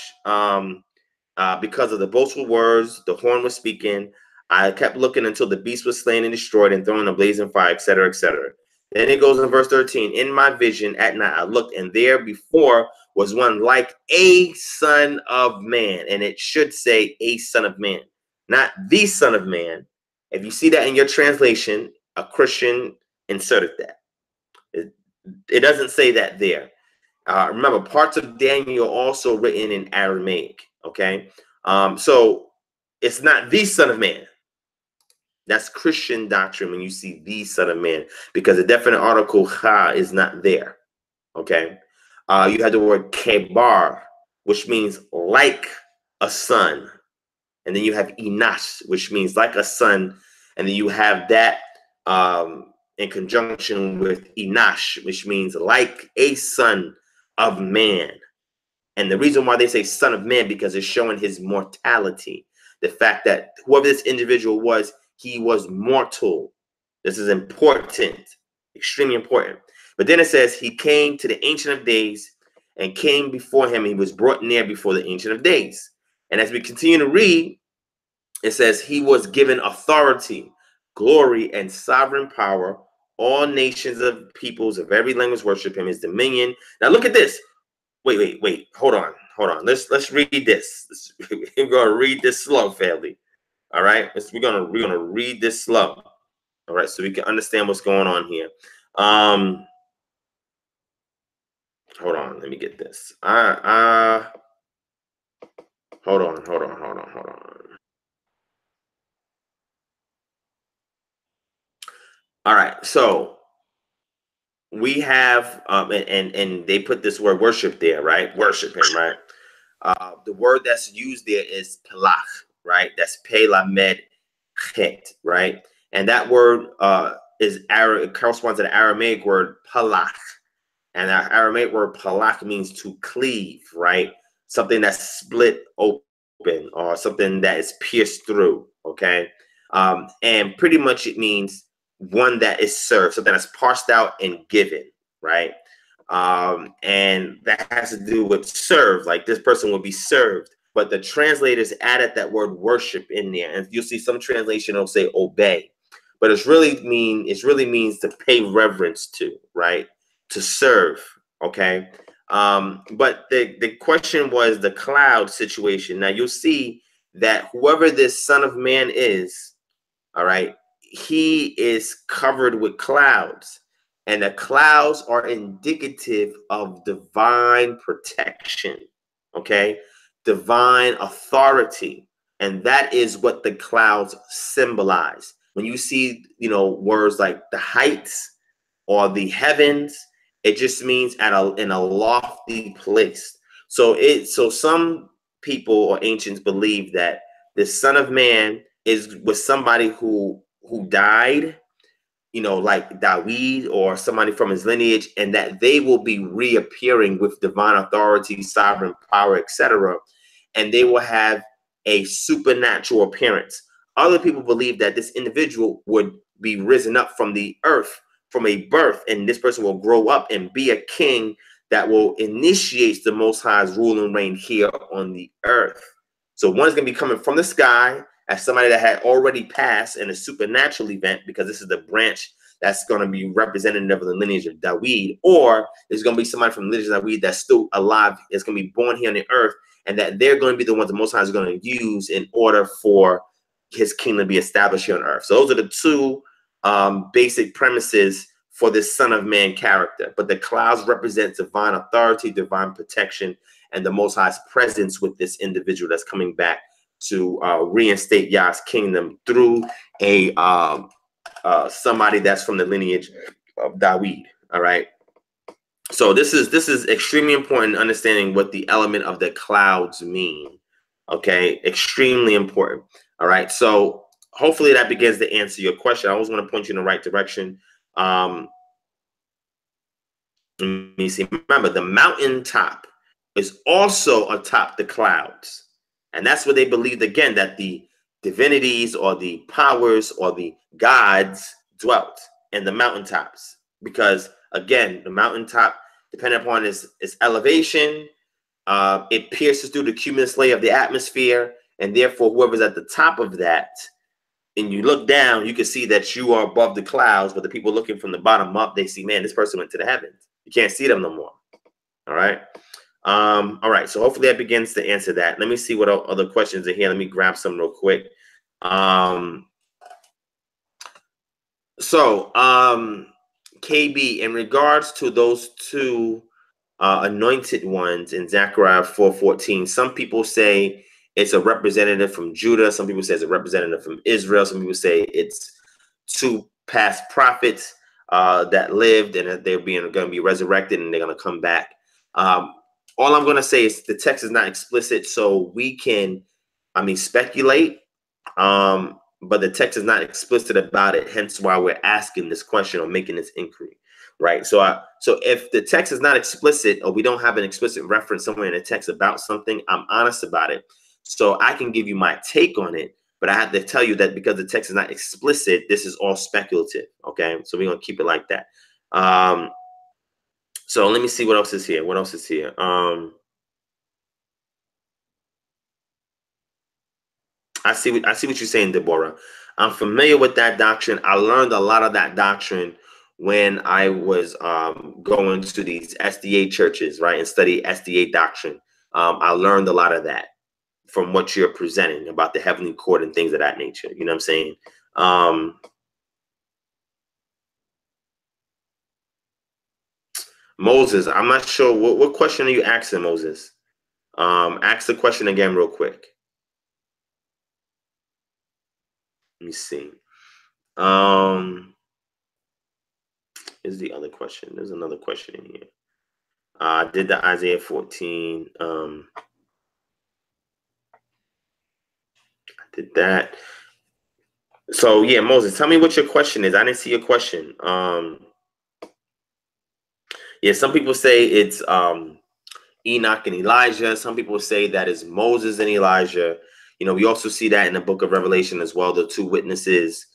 because of the boastful words, the horn was speaking. I kept looking until the beast was slain and destroyed and thrown in a blazing fire, etc., etc. Then it goes in verse 13. In my vision at night I looked, and there before was one like a son of man. And it should say a son of man, not the son of man. If you see that in your translation, a Christian inserted that. It doesn't say that there. Remember, parts of Daniel are also written in Aramaic. Okay, so it's not the Son of Man. That's Christian doctrine when you see the Son of Man, because the definite article ha is not there. Okay, you have the word kebar, which means like a son, and then you have inash, which means like a son, and then you have that in conjunction with inash, which means like a son of man. And the reason why they say son of man, because it's showing his mortality. The fact that whoever this individual was, he was mortal. This is important, extremely important. But then it says he came to the Ancient of Days and came before him. And he was brought near before the Ancient of Days. And as we continue to read, it says he was given authority, glory, and sovereign power. All nations of peoples of every language worship him. His dominion. Now look at this. Wait. Hold on. Let's read this. We're gonna read this slow, family. All right. We're gonna read this slow. All right, so we can understand what's going on here. Hold on. Let me get this. Hold on. All right, so we have and they put this word worship there, right? Worship him, right? The word that's used there is pelach, right? That's pelamed chet, right? And that word it corresponds to the Aramaic word palach. And the Aramaic word palach means to cleave, right? Something that's split open, or something that is pierced through, okay? And pretty much it means one that is served, something that's parsed out and given, right? And that has to do with serve, like this person will be served. But the translators added that word worship in there. And you'll see some translation will say obey. but it really means to pay reverence to, right? To serve, okay? But the question was the cloud situation. Now you'll see that whoever this Son of Man is, all right, he is covered with clouds, and the clouds are indicative of divine protection, okay? Divine authority. And that is what the clouds symbolize. When you see, words like the heights or the heavens, it just means in a lofty place. So some people or ancients believe that the Son of Man was somebody who died, like David or somebody from his lineage, and that they will be reappearing with divine authority, sovereign power, etc. And they will have a supernatural appearance. Other people believe that this individual would be risen up from the earth, from a birth, and this person will grow up and be a king that will initiate the Most High's rule and reign here on the earth. So one is going to be coming from the sky as somebody that had already passed in a supernatural event, because this is the branch that's going to be representative of the lineage of David, or there's going to be somebody from the lineage of David that's still alive, is going to be born here on the earth, and that they're going to be the ones the Most High is going to use in order for his kingdom to be established here on earth. So those are the two basic premises for this Son of Man character. But the clouds represent divine authority, divine protection, and the Most High's presence with this individual that's coming back to reinstate Yah's kingdom through a somebody that's from the lineage of David. All right. So this is extremely important, understanding what the element of the clouds mean. Okay, extremely important. All right. So hopefully that begins to answer your question. I always want to point you in the right direction. Let me see. Remember, the mountaintop is also atop the clouds. And that's where they believed, again, that the divinities or the powers or the gods dwelt in the mountaintops. Because, again, the mountaintop, depending upon its elevation, it pierces through the cumulus layer of the atmosphere. And therefore, whoever's at the top of that, and you look down, you can see that you are above the clouds. But the people looking from the bottom up, they see, man, this person went to the heavens. You can't see them no more. All right. All right. So hopefully that begins to answer that. Let me see what other questions are here. Let me grab some real quick. KB, in regards to those two anointed ones in Zechariah 4:14, some people say it's a representative from Judah. Some people say it's a representative from Israel. Some people say it's two past prophets that lived and that they're going to be resurrected and they're going to come back. All I'm going to say is the text is not explicit, so we can, speculate. But the text is not explicit about it. Hence why we're asking this question or making this inquiry, right? So if the text is not explicit, or we don't have an explicit reference somewhere in the text about something, I'm honest about it. So I can give you my take on it, but I have to tell you that because the text is not explicit, this is all speculative. Okay, so we're gonna keep it like that. So let me see what else is here. What else is here? I see what you're saying, Deborah. I'm familiar with that doctrine. I learned a lot of that doctrine when I was going to these SDA churches, right, and study SDA doctrine. I learned a lot of that from what you're presenting about the heavenly court and things of that nature. You know what I'm saying? Moses, I'm not sure. What question are you asking, Moses? Ask the question again real quick. Let me see. Here's the other question. There's another question in here. Did the Isaiah 14. I did that. So yeah, Moses, tell me what your question is. I didn't see your question. Yeah, some people say it's Enoch and Elijah. Some people say that is Moses and Elijah. We also see that in the book of Revelation as well, the two witnesses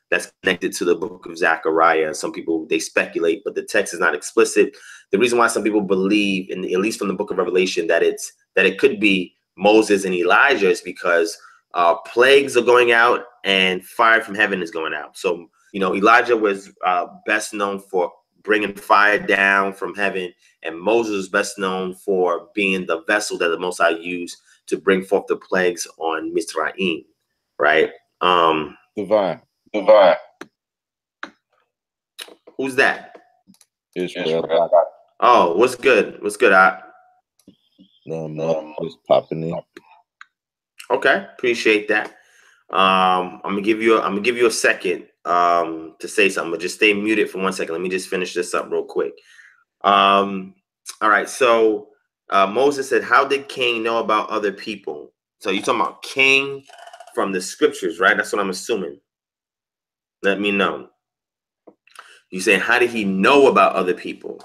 that's connected to the book of Zechariah. Some people, they speculate, but the text is not explicit. The reason why some people believe, at least from the book of Revelation, that it could be Moses and Elijah is because plagues are going out and fire from heaven is going out. So, you know, Elijah was best known for bringing fire down from heaven, and Moses was best known for being the vessel that the Most High used to bring forth the plagues on Mizraim, right? Divine. Who's that? Israel. Oh, what's good? What's good, Just popping in. Okay, appreciate that. I'm gonna give you a second to say something, but just stay muted for 1 second. Let me just finish this up real quick. All right, so Moses said, how did Cain know about other people? So you're talking about Cain from the scriptures, right? That's what I'm assuming. Let me know. You saying, how did he know about other people?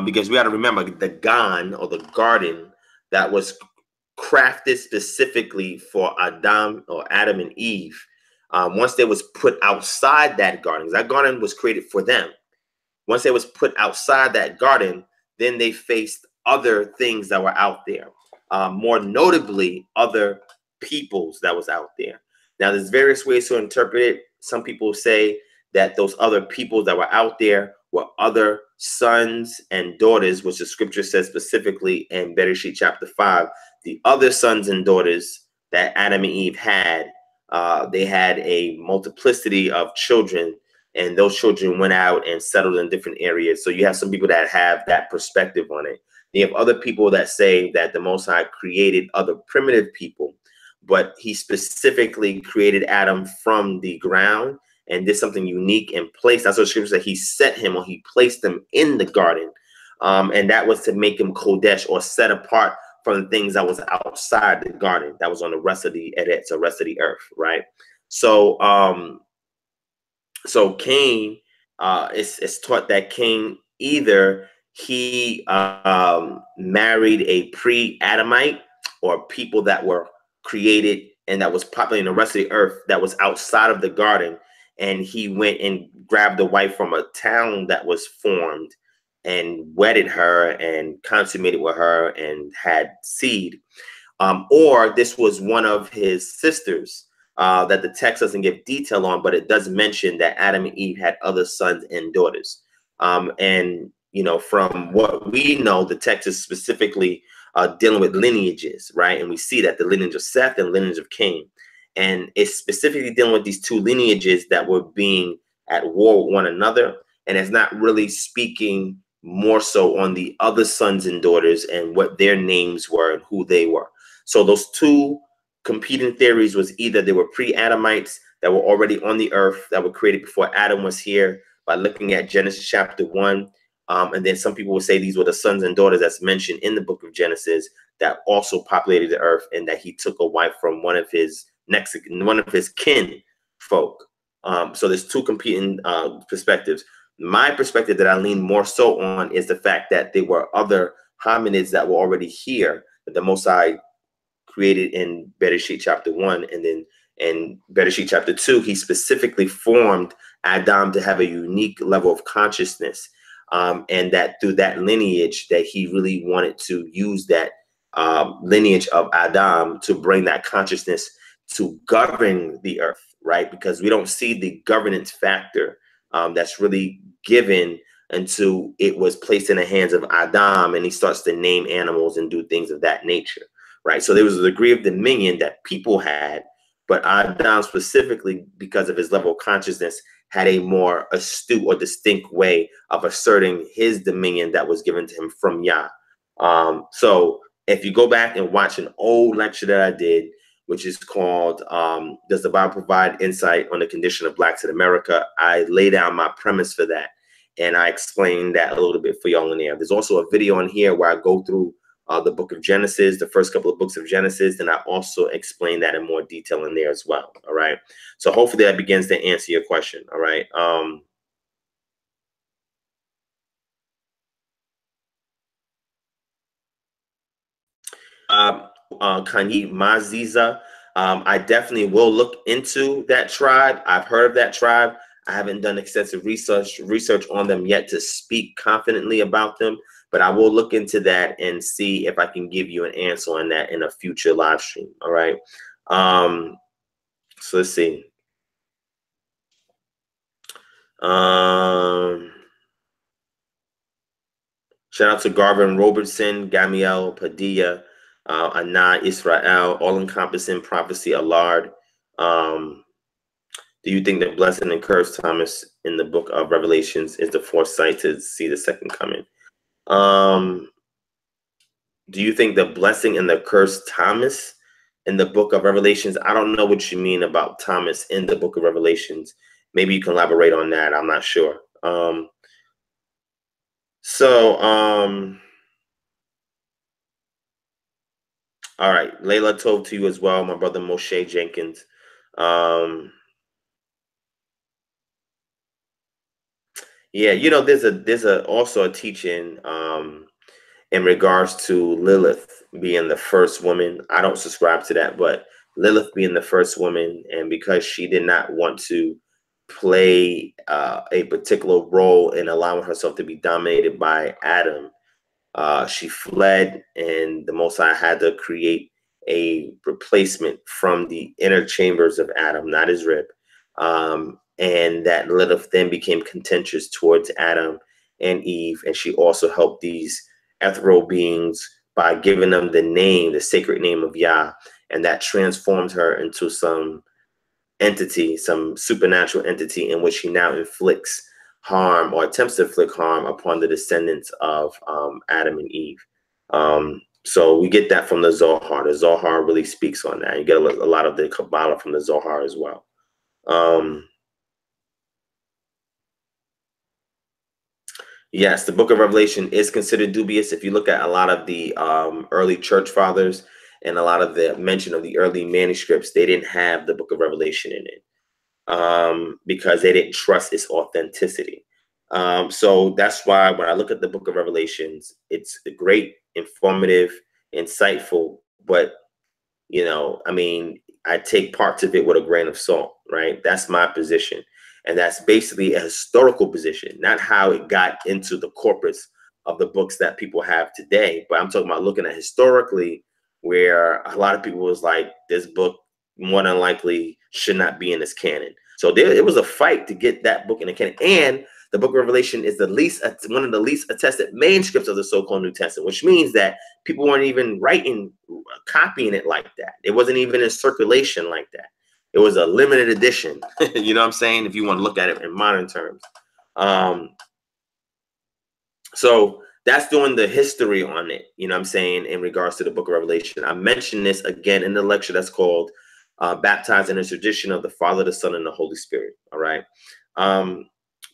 Because we got to remember the Gan, or the garden, that was crafted specifically for Adam and Eve. Once they was put outside that garden, that garden was created for them. Once they was put outside that garden, then they faced other things that were out there. More notably, other peoples that was out there. Now, there's various ways to interpret it. Some people say that those other peoples that were out there were other sons and daughters, which the scripture says specifically in Bereshit chapter 5. The other sons and daughters that Adam and Eve had, they had a multiplicity of children, and those children went out and settled in different areas. So you have some people that have that perspective on it. You have other people that say that the Most High created other primitive people, but he specifically created Adam from the ground and did something unique and placed. That's what scripture said. He set him, or he placed him in the garden. And that was to make him Kodesh, or set apart from the things that was outside the garden, that was on the rest of the Eretz, the rest of the earth, right? So, so Cain, it's taught that Cain either he married a pre-Adamite, or people that were created and that was populating the rest of the earth that was outside of the garden, and he went and grabbed a wife from a town that was formed and wedded her and consummated with her and had seed. Or this was one of his sisters that the text doesn't give detail on, but it does mention that Adam and Eve had other sons and daughters. And, you know, from what we know, the text is specifically dealing with lineages, right? And we see that the lineage of Seth and lineage of Cain. And it's specifically dealing with these two lineages that were being at war with one another. And it's not really speaking more so on the other sons and daughters and what their names were and who they were. So those two competing theories was either they were pre-Adamites that were already on the earth, that were created before Adam was here, by looking at Genesis chapter 1. And then some people would say these were the sons and daughters that's mentioned in the book of Genesis that also populated the earth, and that he took a wife from one of his kin folk. So there's two competing perspectives. My perspective that I lean more so on is the fact that there were other hominids that were already here, that the Most High created in Bereshit chapter 1, and then in Bereshit chapter 2, he specifically formed Adam to have a unique level of consciousness, and that through that lineage, that he really wanted to use that lineage of Adam to bring that consciousness to govern the earth, right? Because we don't see the governance factor that's really given until it was placed in the hands of Adam, and he starts to name animals and do things of that nature, right? So there was a degree of dominion that people had, but Adam specifically, because of his level of consciousness, had a more astute or distinct way of asserting his dominion that was given to him from Yah. So if you go back and watch an old lecture that I did, which is called Does the Bible Provide Insight on the Condition of Blacks in America? I lay down my premise for that, and I explain that a little bit for y'all in there. There's also a video on here where I go through the book of Genesis, the first couple of books of Genesis, and I also explain that in more detail in there as well. All right. So hopefully that begins to answer your question. All right. Kanye Maziza, I definitely will look into that tribe. I've heard of that tribe. I haven't done extensive research on them yet to speak confidently about them, but I will look into that and see if I can give you an answer on that in a future live stream. All right. So let's see. Shout out to Garvin Robertson, Gamiel Padilla, Anna Israel, all-encompassing prophecy, Allard. Do you think the blessing and curse, Thomas, in the book of Revelations is the foresight to see the second coming? Do you think the blessing and the curse, Thomas, in the book of Revelations? I don't know what you mean about Thomas in the book of Revelations. Maybe you can elaborate on that. I'm not sure. All right, Layla told to you as well, my brother Moshe Jenkins. Yeah, you know, there's also a teaching in regards to Lilith being the first woman. I don't subscribe to that, but Lilith being the first woman, and because she did not want to play a particular role in allowing herself to be dominated by Adam, she fled, and the Most High had to create a replacement from the inner chambers of Adam, not his rib. And that Lilith then became contentious towards Adam and Eve, and she also helped these ethereal beings by giving them the name, the sacred name of Yah, and that transformed her into some entity, some supernatural entity in which he now inflicts harm or attempts to inflict harm upon the descendants of Adam and Eve. So we get that from the Zohar. The Zohar really speaks on that. You get a lot of the Kabbalah from the Zohar as well. Yes, the book of Revelation is considered dubious. If you look at a lot of the early church fathers and a lot of the mention of the early manuscripts, they didn't have the book of Revelation in it because they didn't trust its authenticity. So that's why when I look at the book of Revelations, it's great, informative, insightful, but, you know, I mean, I take parts of it with a grain of salt, right? That's my position. And that's basically a historical position, not how it got into the corpus of the books that people have today. But I'm talking about looking at historically, where a lot of people was like, this book more than likely should not be in this canon. So it was a fight to get that book in the canon. And the book of Revelation is one of the least attested manuscripts of the so-called New Testament, which means that people weren't even copying it like that. It wasn't even in circulation like that. It was a limited edition, you know what I'm saying, if you want to look at it in modern terms. So that's doing the history on it, you know what I'm saying, in regards to the book of Revelation. I mentioned this again in the lecture that's called Baptized in the Tradition of the Father, the Son, and the Holy Spirit, all right? But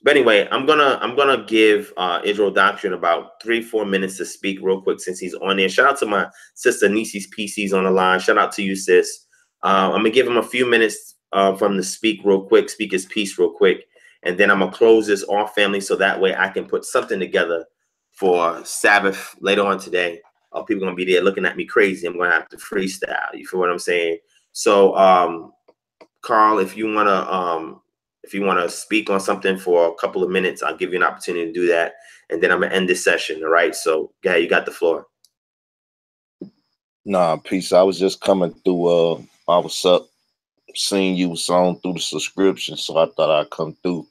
anyway, I'm gonna give Israel Doctrine about 3-4 minutes to speak real quick since he's on there. Shout out to my sister Nisi's PC's on the line. Shout out to you, sis. I'm gonna give him a few minutes from the speak his piece real quick, and then I'm gonna close this off, family, so that way I can put something together for Sabbath later on today. People gonna be there looking at me crazy. I'm gonna have to freestyle. You feel what I'm saying? So, Carl, if you wanna speak on something for a couple of minutes, I'll give you an opportunity to do that, and then I'm gonna end this session. All right. So, yeah, you got the floor. Nah, peace. I was just coming through. I was up, seeing you was on through the subscription, so I thought I'd come through.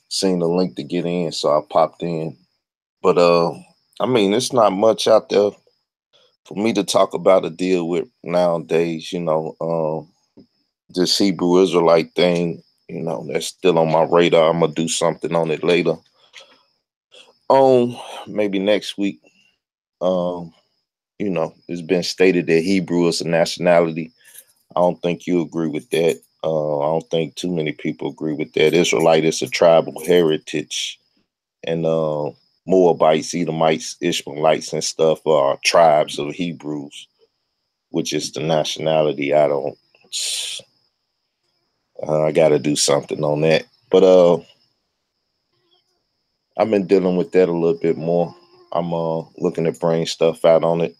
Seen the link to get in, so I popped in. But I mean, it's not much out there for me to talk about or deal with nowadays. You know, this Hebrew Israelite thing. You know, that's still on my radar. I'm gonna do something on it later. Maybe next week. You know, it's been stated that Hebrew is a nationality. I don't think you agree with that. I don't think too many people agree with that. Israelite is a tribal heritage, and Moabites, Edomites, Ishmaelites, and stuff are tribes of Hebrews, which is the nationality. I got to do something on that. But I've been dealing with that a little bit more. I'm looking to bring stuff out on it.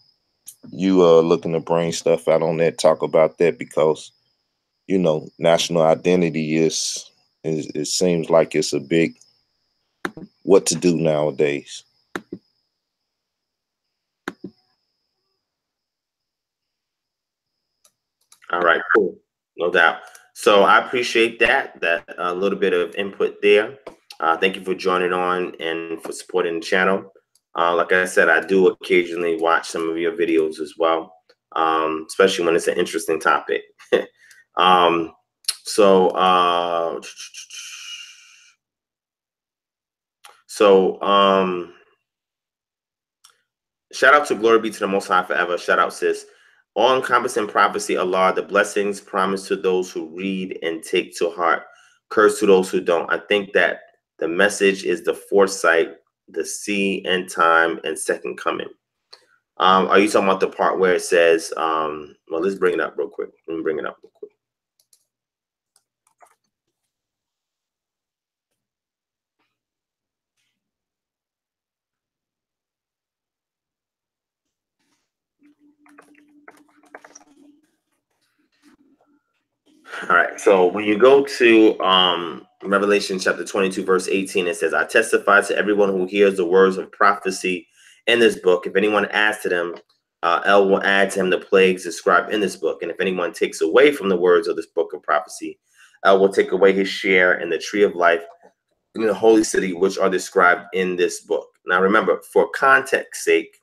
You looking to bring stuff out on that, talk about that, because, you know, national identity is it seems like it's a big what to do nowadays. All right, cool. No doubt. So I appreciate that a little bit of input there. Thank you for joining on and for supporting the channel. Like I said, I do occasionally watch some of your videos as well, especially when it's an interesting topic. um, so, shout out to Glory be to the Most High forever. Shout out, sis. All encompassing prophecy, Allah, the blessings promised to those who read and take to heart. Curse to those who don't. I think that the message is the foresight, the sea and time, and second coming. Are you talking about the part where it says, well, let's bring it up real quick. Let me bring it up real quick. All right, so when you go to Revelation chapter 22, verse 18, it says, I testify to everyone who hears the words of prophecy in this book. If anyone adds to them, El will add to him the plagues described in this book. And if anyone takes away from the words of this book of prophecy, El will take away his share in the tree of life in the holy city, which are described in this book. Now, remember, for context sake,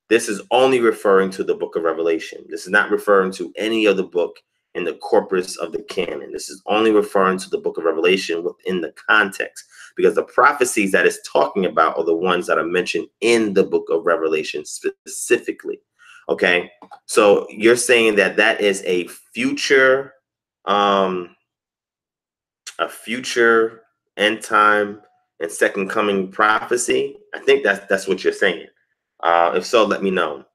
this is only referring to the book of Revelation. This is not referring to any other book in the corpus of the canon. This is only referring to the book of Revelation within the context, because the prophecies that it's talking about are the ones that are mentioned in the book of Revelation specifically. Okay, so you're saying that that is a future end time and second coming prophecy. I think that's what you're saying. If so, let me know.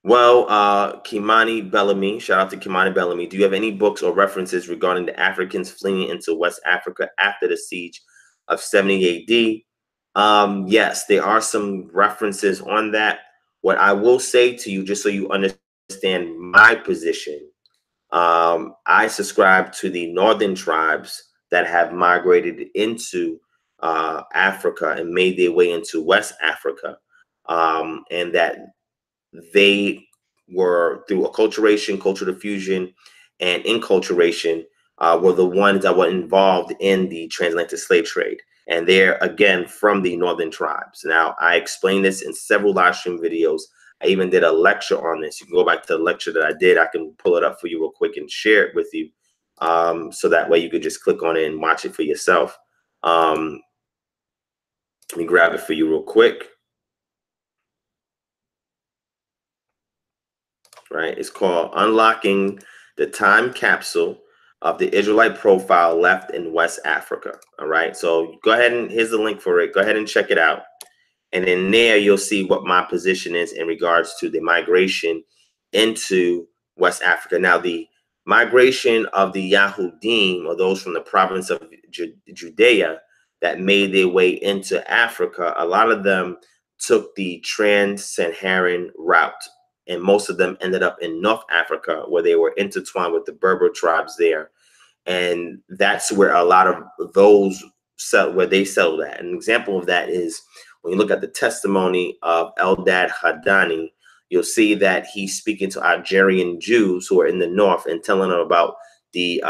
Kimani Bellamy, shout out to Kimani Bellamy. Do you have any books or references regarding the Africans fleeing into West Africa after the siege of 70 AD? Yes, there are some references on that. What I will say to you, just so you understand my position, I subscribe to the northern tribes that have migrated into Africa and made their way into West Africa, and that they were, through acculturation, cultural diffusion, and enculturation, were the ones that were involved in the transatlantic slave trade. And they're, again, from the northern tribes. Now, I explained this in several live stream videos. I even did a lecture on this. You can go back to the lecture that I did. I can pull it up for you real quick and share it with you. So that way you could just click on it and watch it for yourself. Let me grab it for you real quick. Right, it's called Unlocking the Time Capsule of the Israelite Profile Left in West Africa. All right, so go ahead and here's the link for it. Go ahead and check it out. And in there, you'll see what my position is in regards to the migration into West Africa. Now, the migration of the Yahudim, or those from the province of Judea that made their way into Africa, a lot of them took the trans-Saharan route. And most of them ended up in North Africa, where they were intertwined with the Berber tribes there. And that's where a lot of those where they settled at. An example of that is when you look at the testimony of Eldad Hadani, you'll see that he's speaking to Algerian Jews who are in the north and telling them about the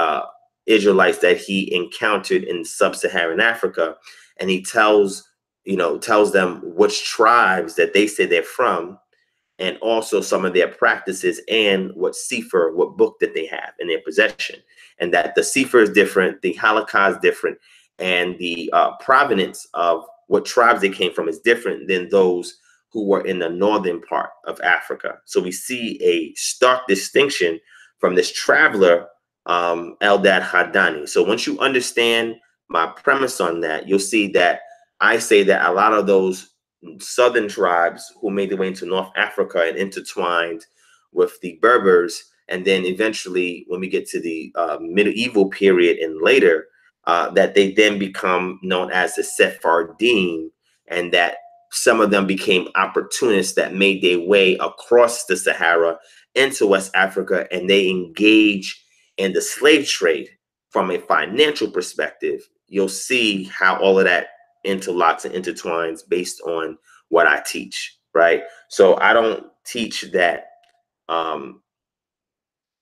Israelites that he encountered in sub-Saharan Africa. And he tells them which tribes that they say they're from, and also some of their practices and what book that they have in their possession. And that the Sefer is different, the Halakha is different, and the provenance of what tribes they came from is different than those who were in the northern part of Africa. So we see a stark distinction from this traveler, Eldad Hadani. So once you understand my premise on that, you'll see that I say that a lot of those southern tribes who made their way into North Africa and intertwined with the Berbers, and then eventually when we get to the medieval period and later, that they then become known as the Sephardim, and that some of them became opportunists that made their way across the Sahara into West Africa, and they engage in the slave trade from a financial perspective. You'll see how all of that interlocks and intertwines based on what I teach, right? So I don't teach that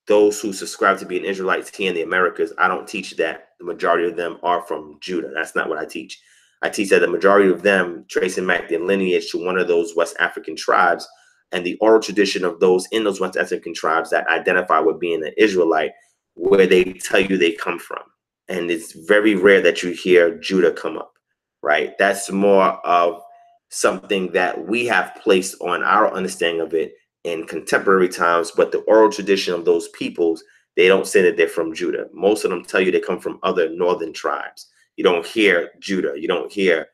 those who subscribe to being Israelites here in the Americas, I don't teach that the majority of them are from Judah. That's not what I teach. I teach that the majority of them tracing back their lineage to one of those West African tribes, and the oral tradition of those in those West African tribes that identify with being an Israelite, where they tell you they come from. And it's very rare that you hear Judah come up, right? That's more of something that we have placed on our understanding of it in contemporary times, but the oral tradition of those peoples, they don't say that they're from Judah. Most of them tell you they come from other northern tribes. You don't hear Judah. You don't hear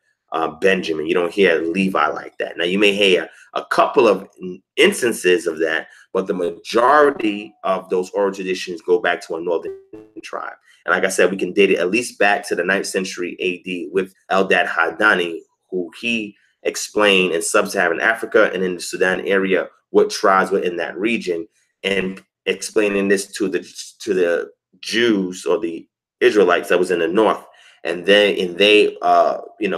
Benjamin. You don't hear Levi like that. Now, you may hear a couple of instances of that, but the majority of those oral traditions go back to a northern tribe. And like I said, we can date it at least back to the 9th century AD with Eldad Hadani, who he explained in sub-Saharan Africa and in the Sudan area what tribes were in that region, and explaining this to the Jews or the Israelites that was in the north. And then they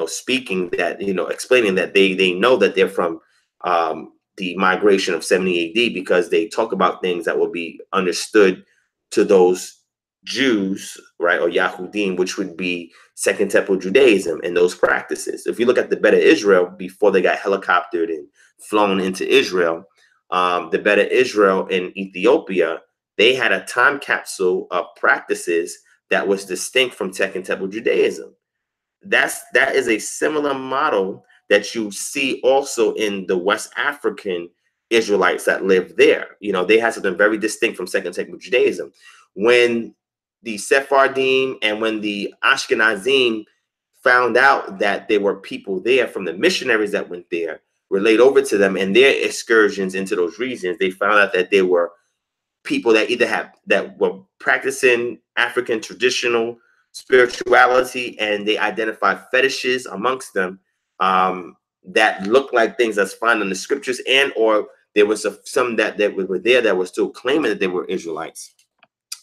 speaking that, explaining that they know that they're from the migration of 70 AD, because they talk about things that will be understood to those Jews, right, or Yahudim, which would be Second Temple Judaism and those practices. If you look at the Beta Israel before they got helicoptered and flown into Israel, the Beta Israel in Ethiopia, they had a time capsule of practices that was distinct from Second Temple Judaism. That is a similar model that you see also in the West African Israelites that live there. They had something very distinct from Second Temple Judaism. When the Sephardim and when the Ashkenazim found out that there were people there from the missionaries that went there, relayed over to them and their excursions into those regions, they found out that there were people that were practicing African traditional spirituality, and they identified fetishes amongst them that looked like things that's found in the scriptures, and or there was some that were there that were still claiming that they were Israelites.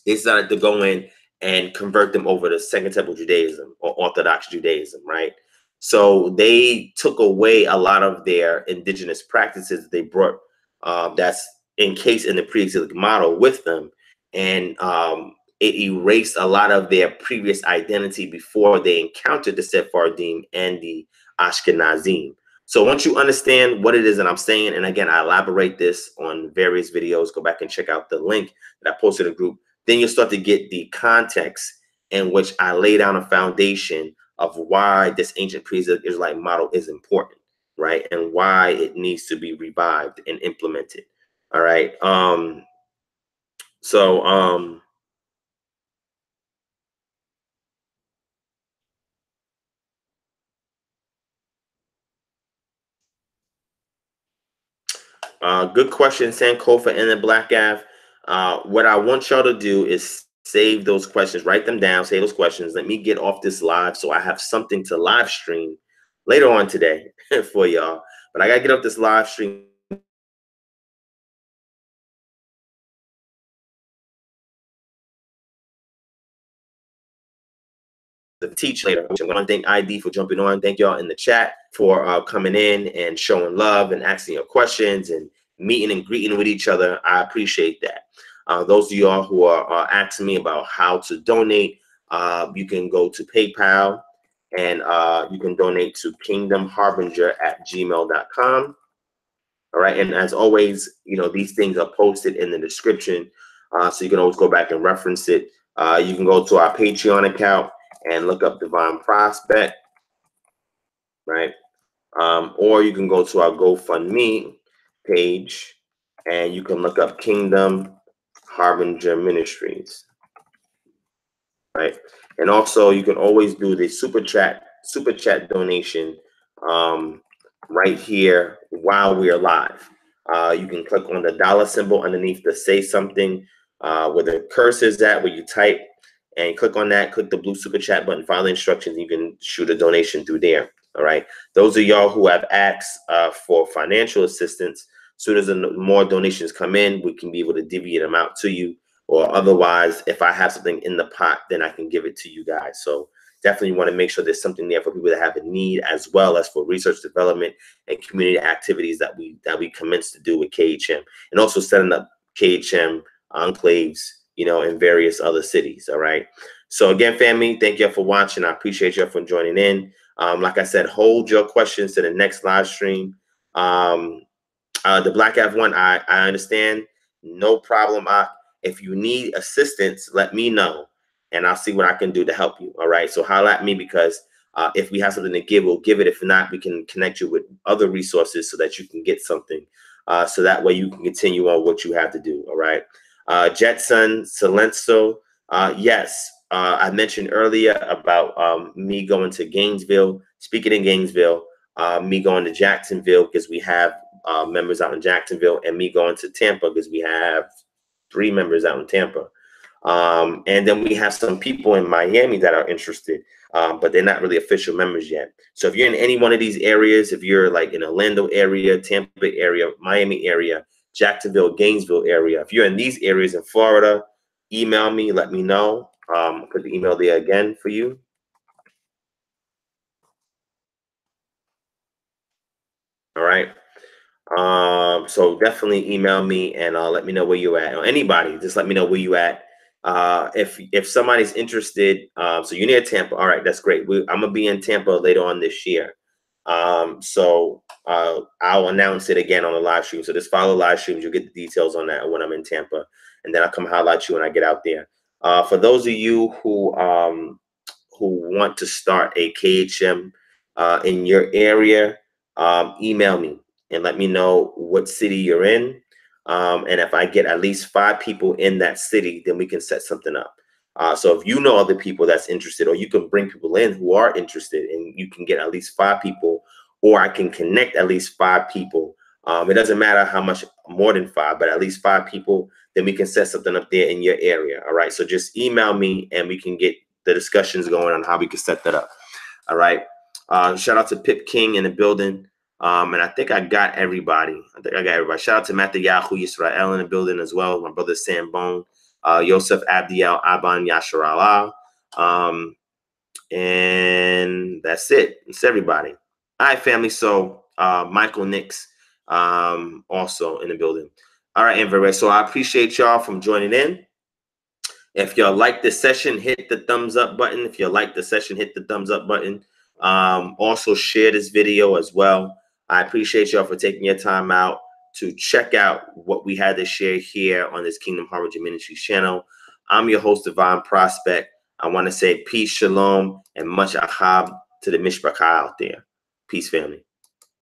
They started to go in and convert them over to Second Temple Judaism or Orthodox Judaism, right? So they took away a lot of their indigenous practices that they brought that's encased in the pre-exilic model with them, and it erased a lot of their previous identity before they encountered the Sephardim and the Ashkenazim. So once you understand what it is that I'm saying, and again, I elaborate this on various videos, go back and check out the link that I posted in the group, then you'll start to get the context in which I lay down a foundation of why this ancient pre-exilic Israelite model is important, right? And why it needs to be revived and implemented. All right. Good question, Sankofa and the Black Av. What I want y'all to do is save those questions, write them down, save those questions. Let me get off this live so I have something to live stream later on today for y'all. But I gotta get off this live stream to teach later. I want to thank ID for jumping on. Thank y'all in the chat for coming in and showing love and asking your questions and meeting and greeting with each other. I appreciate that. Those of y'all who are asking me about how to donate, you can go to PayPal and you can donate to kingdomharbinger@gmail.com. All right. And as always, these things are posted in the description. So you can always go back and reference it. You can go to our Patreon account and look up Divine Prospect, right? Or you can go to our GoFundMe page and you can look up Kingdom Harbinger Ministries, right? And also you can always do the super chat donation right here while we are live. You can click on the dollar symbol underneath the say something where the cursor is at, where you type, and click on that, click the blue super chat button, follow the instructions, you can shoot a donation through there. All right. Those of y'all who have asked for financial assistance, as soon as more donations come in, we can be able to divvy them out to you. Or otherwise, if I have something in the pot, then I can give it to you guys. So definitely want to make sure there's something there for people that have a need, as well as for research development and community activities that we commence to do with KHM, and also setting up KHM enclaves, you know, in various other cities. All right. So again, family, thank you for watching. I appreciate you for joining in. Like I said, hold your questions to the next live stream. The Black F1, I understand. No problem. If you need assistance, let me know, and I'll see what I can do to help you. All right. So holler at me, because if we have something to give, we'll give it. If not, we can connect you with other resources so that you can get something. So that way you can continue on what you have to do. All right. Jetson Silencio. Yes. I mentioned earlier about me going to Gainesville, speaking in Gainesville, me going to Jacksonville because we have members out in Jacksonville, and me going to Tampa because we have 3 members out in Tampa. And then we have some people in Miami that are interested, but they're not really official members yet. So if you're in any one of these areas, if you're like in Orlando area, Tampa area, Miami area, Jacksonville, Gainesville area, if you're in these areas in Florida, email me, let me know. I'll put the email there again for you. All right. So definitely email me and let me know where you're at, or anybody, just let me know where you at. If somebody's interested, so you're near Tampa, all right, that's great. I'm gonna be in Tampa later on this year. So I'll announce it again on the live stream. So just follow live streams, you'll get the details on that when I'm in Tampa, and then I'll come highlight you when I get out there. For those of you who want to start a KHM in your area, email me and let me know what city you're in. And if I get at least 5 people in that city, then we can set something up. So if you know other people that's interested, or you can bring people in who are interested, and you can get at least 5 people, or I can connect at least 5 people. It doesn't matter how much more than 5, but at least 5 people, then we can set something up there in your area. All right. So just email me and we can get the discussions going on how we can set that up. All right. Shout out to Pip King in the building. And I think I got everybody. Shout out to Mattheyahu Yisrael in the building as well. My brother Sam Bone, Yosef Abdiel Aban Yasharallah. And that's it. It's everybody. All right, family. So Michael Nix also in the building. All right, Enver. So I appreciate y'all from joining in. If y'all like this session, hit the thumbs up button. If you like the session, hit the thumbs up button. Also share this video as well. I appreciate y'all for taking your time out to check out what we had to share here on this Kingdom Harvard Ministries channel. I'm your host, Divine Prospect. I want to say peace, shalom, and much ahab to the mishpachah out there. Peace, family.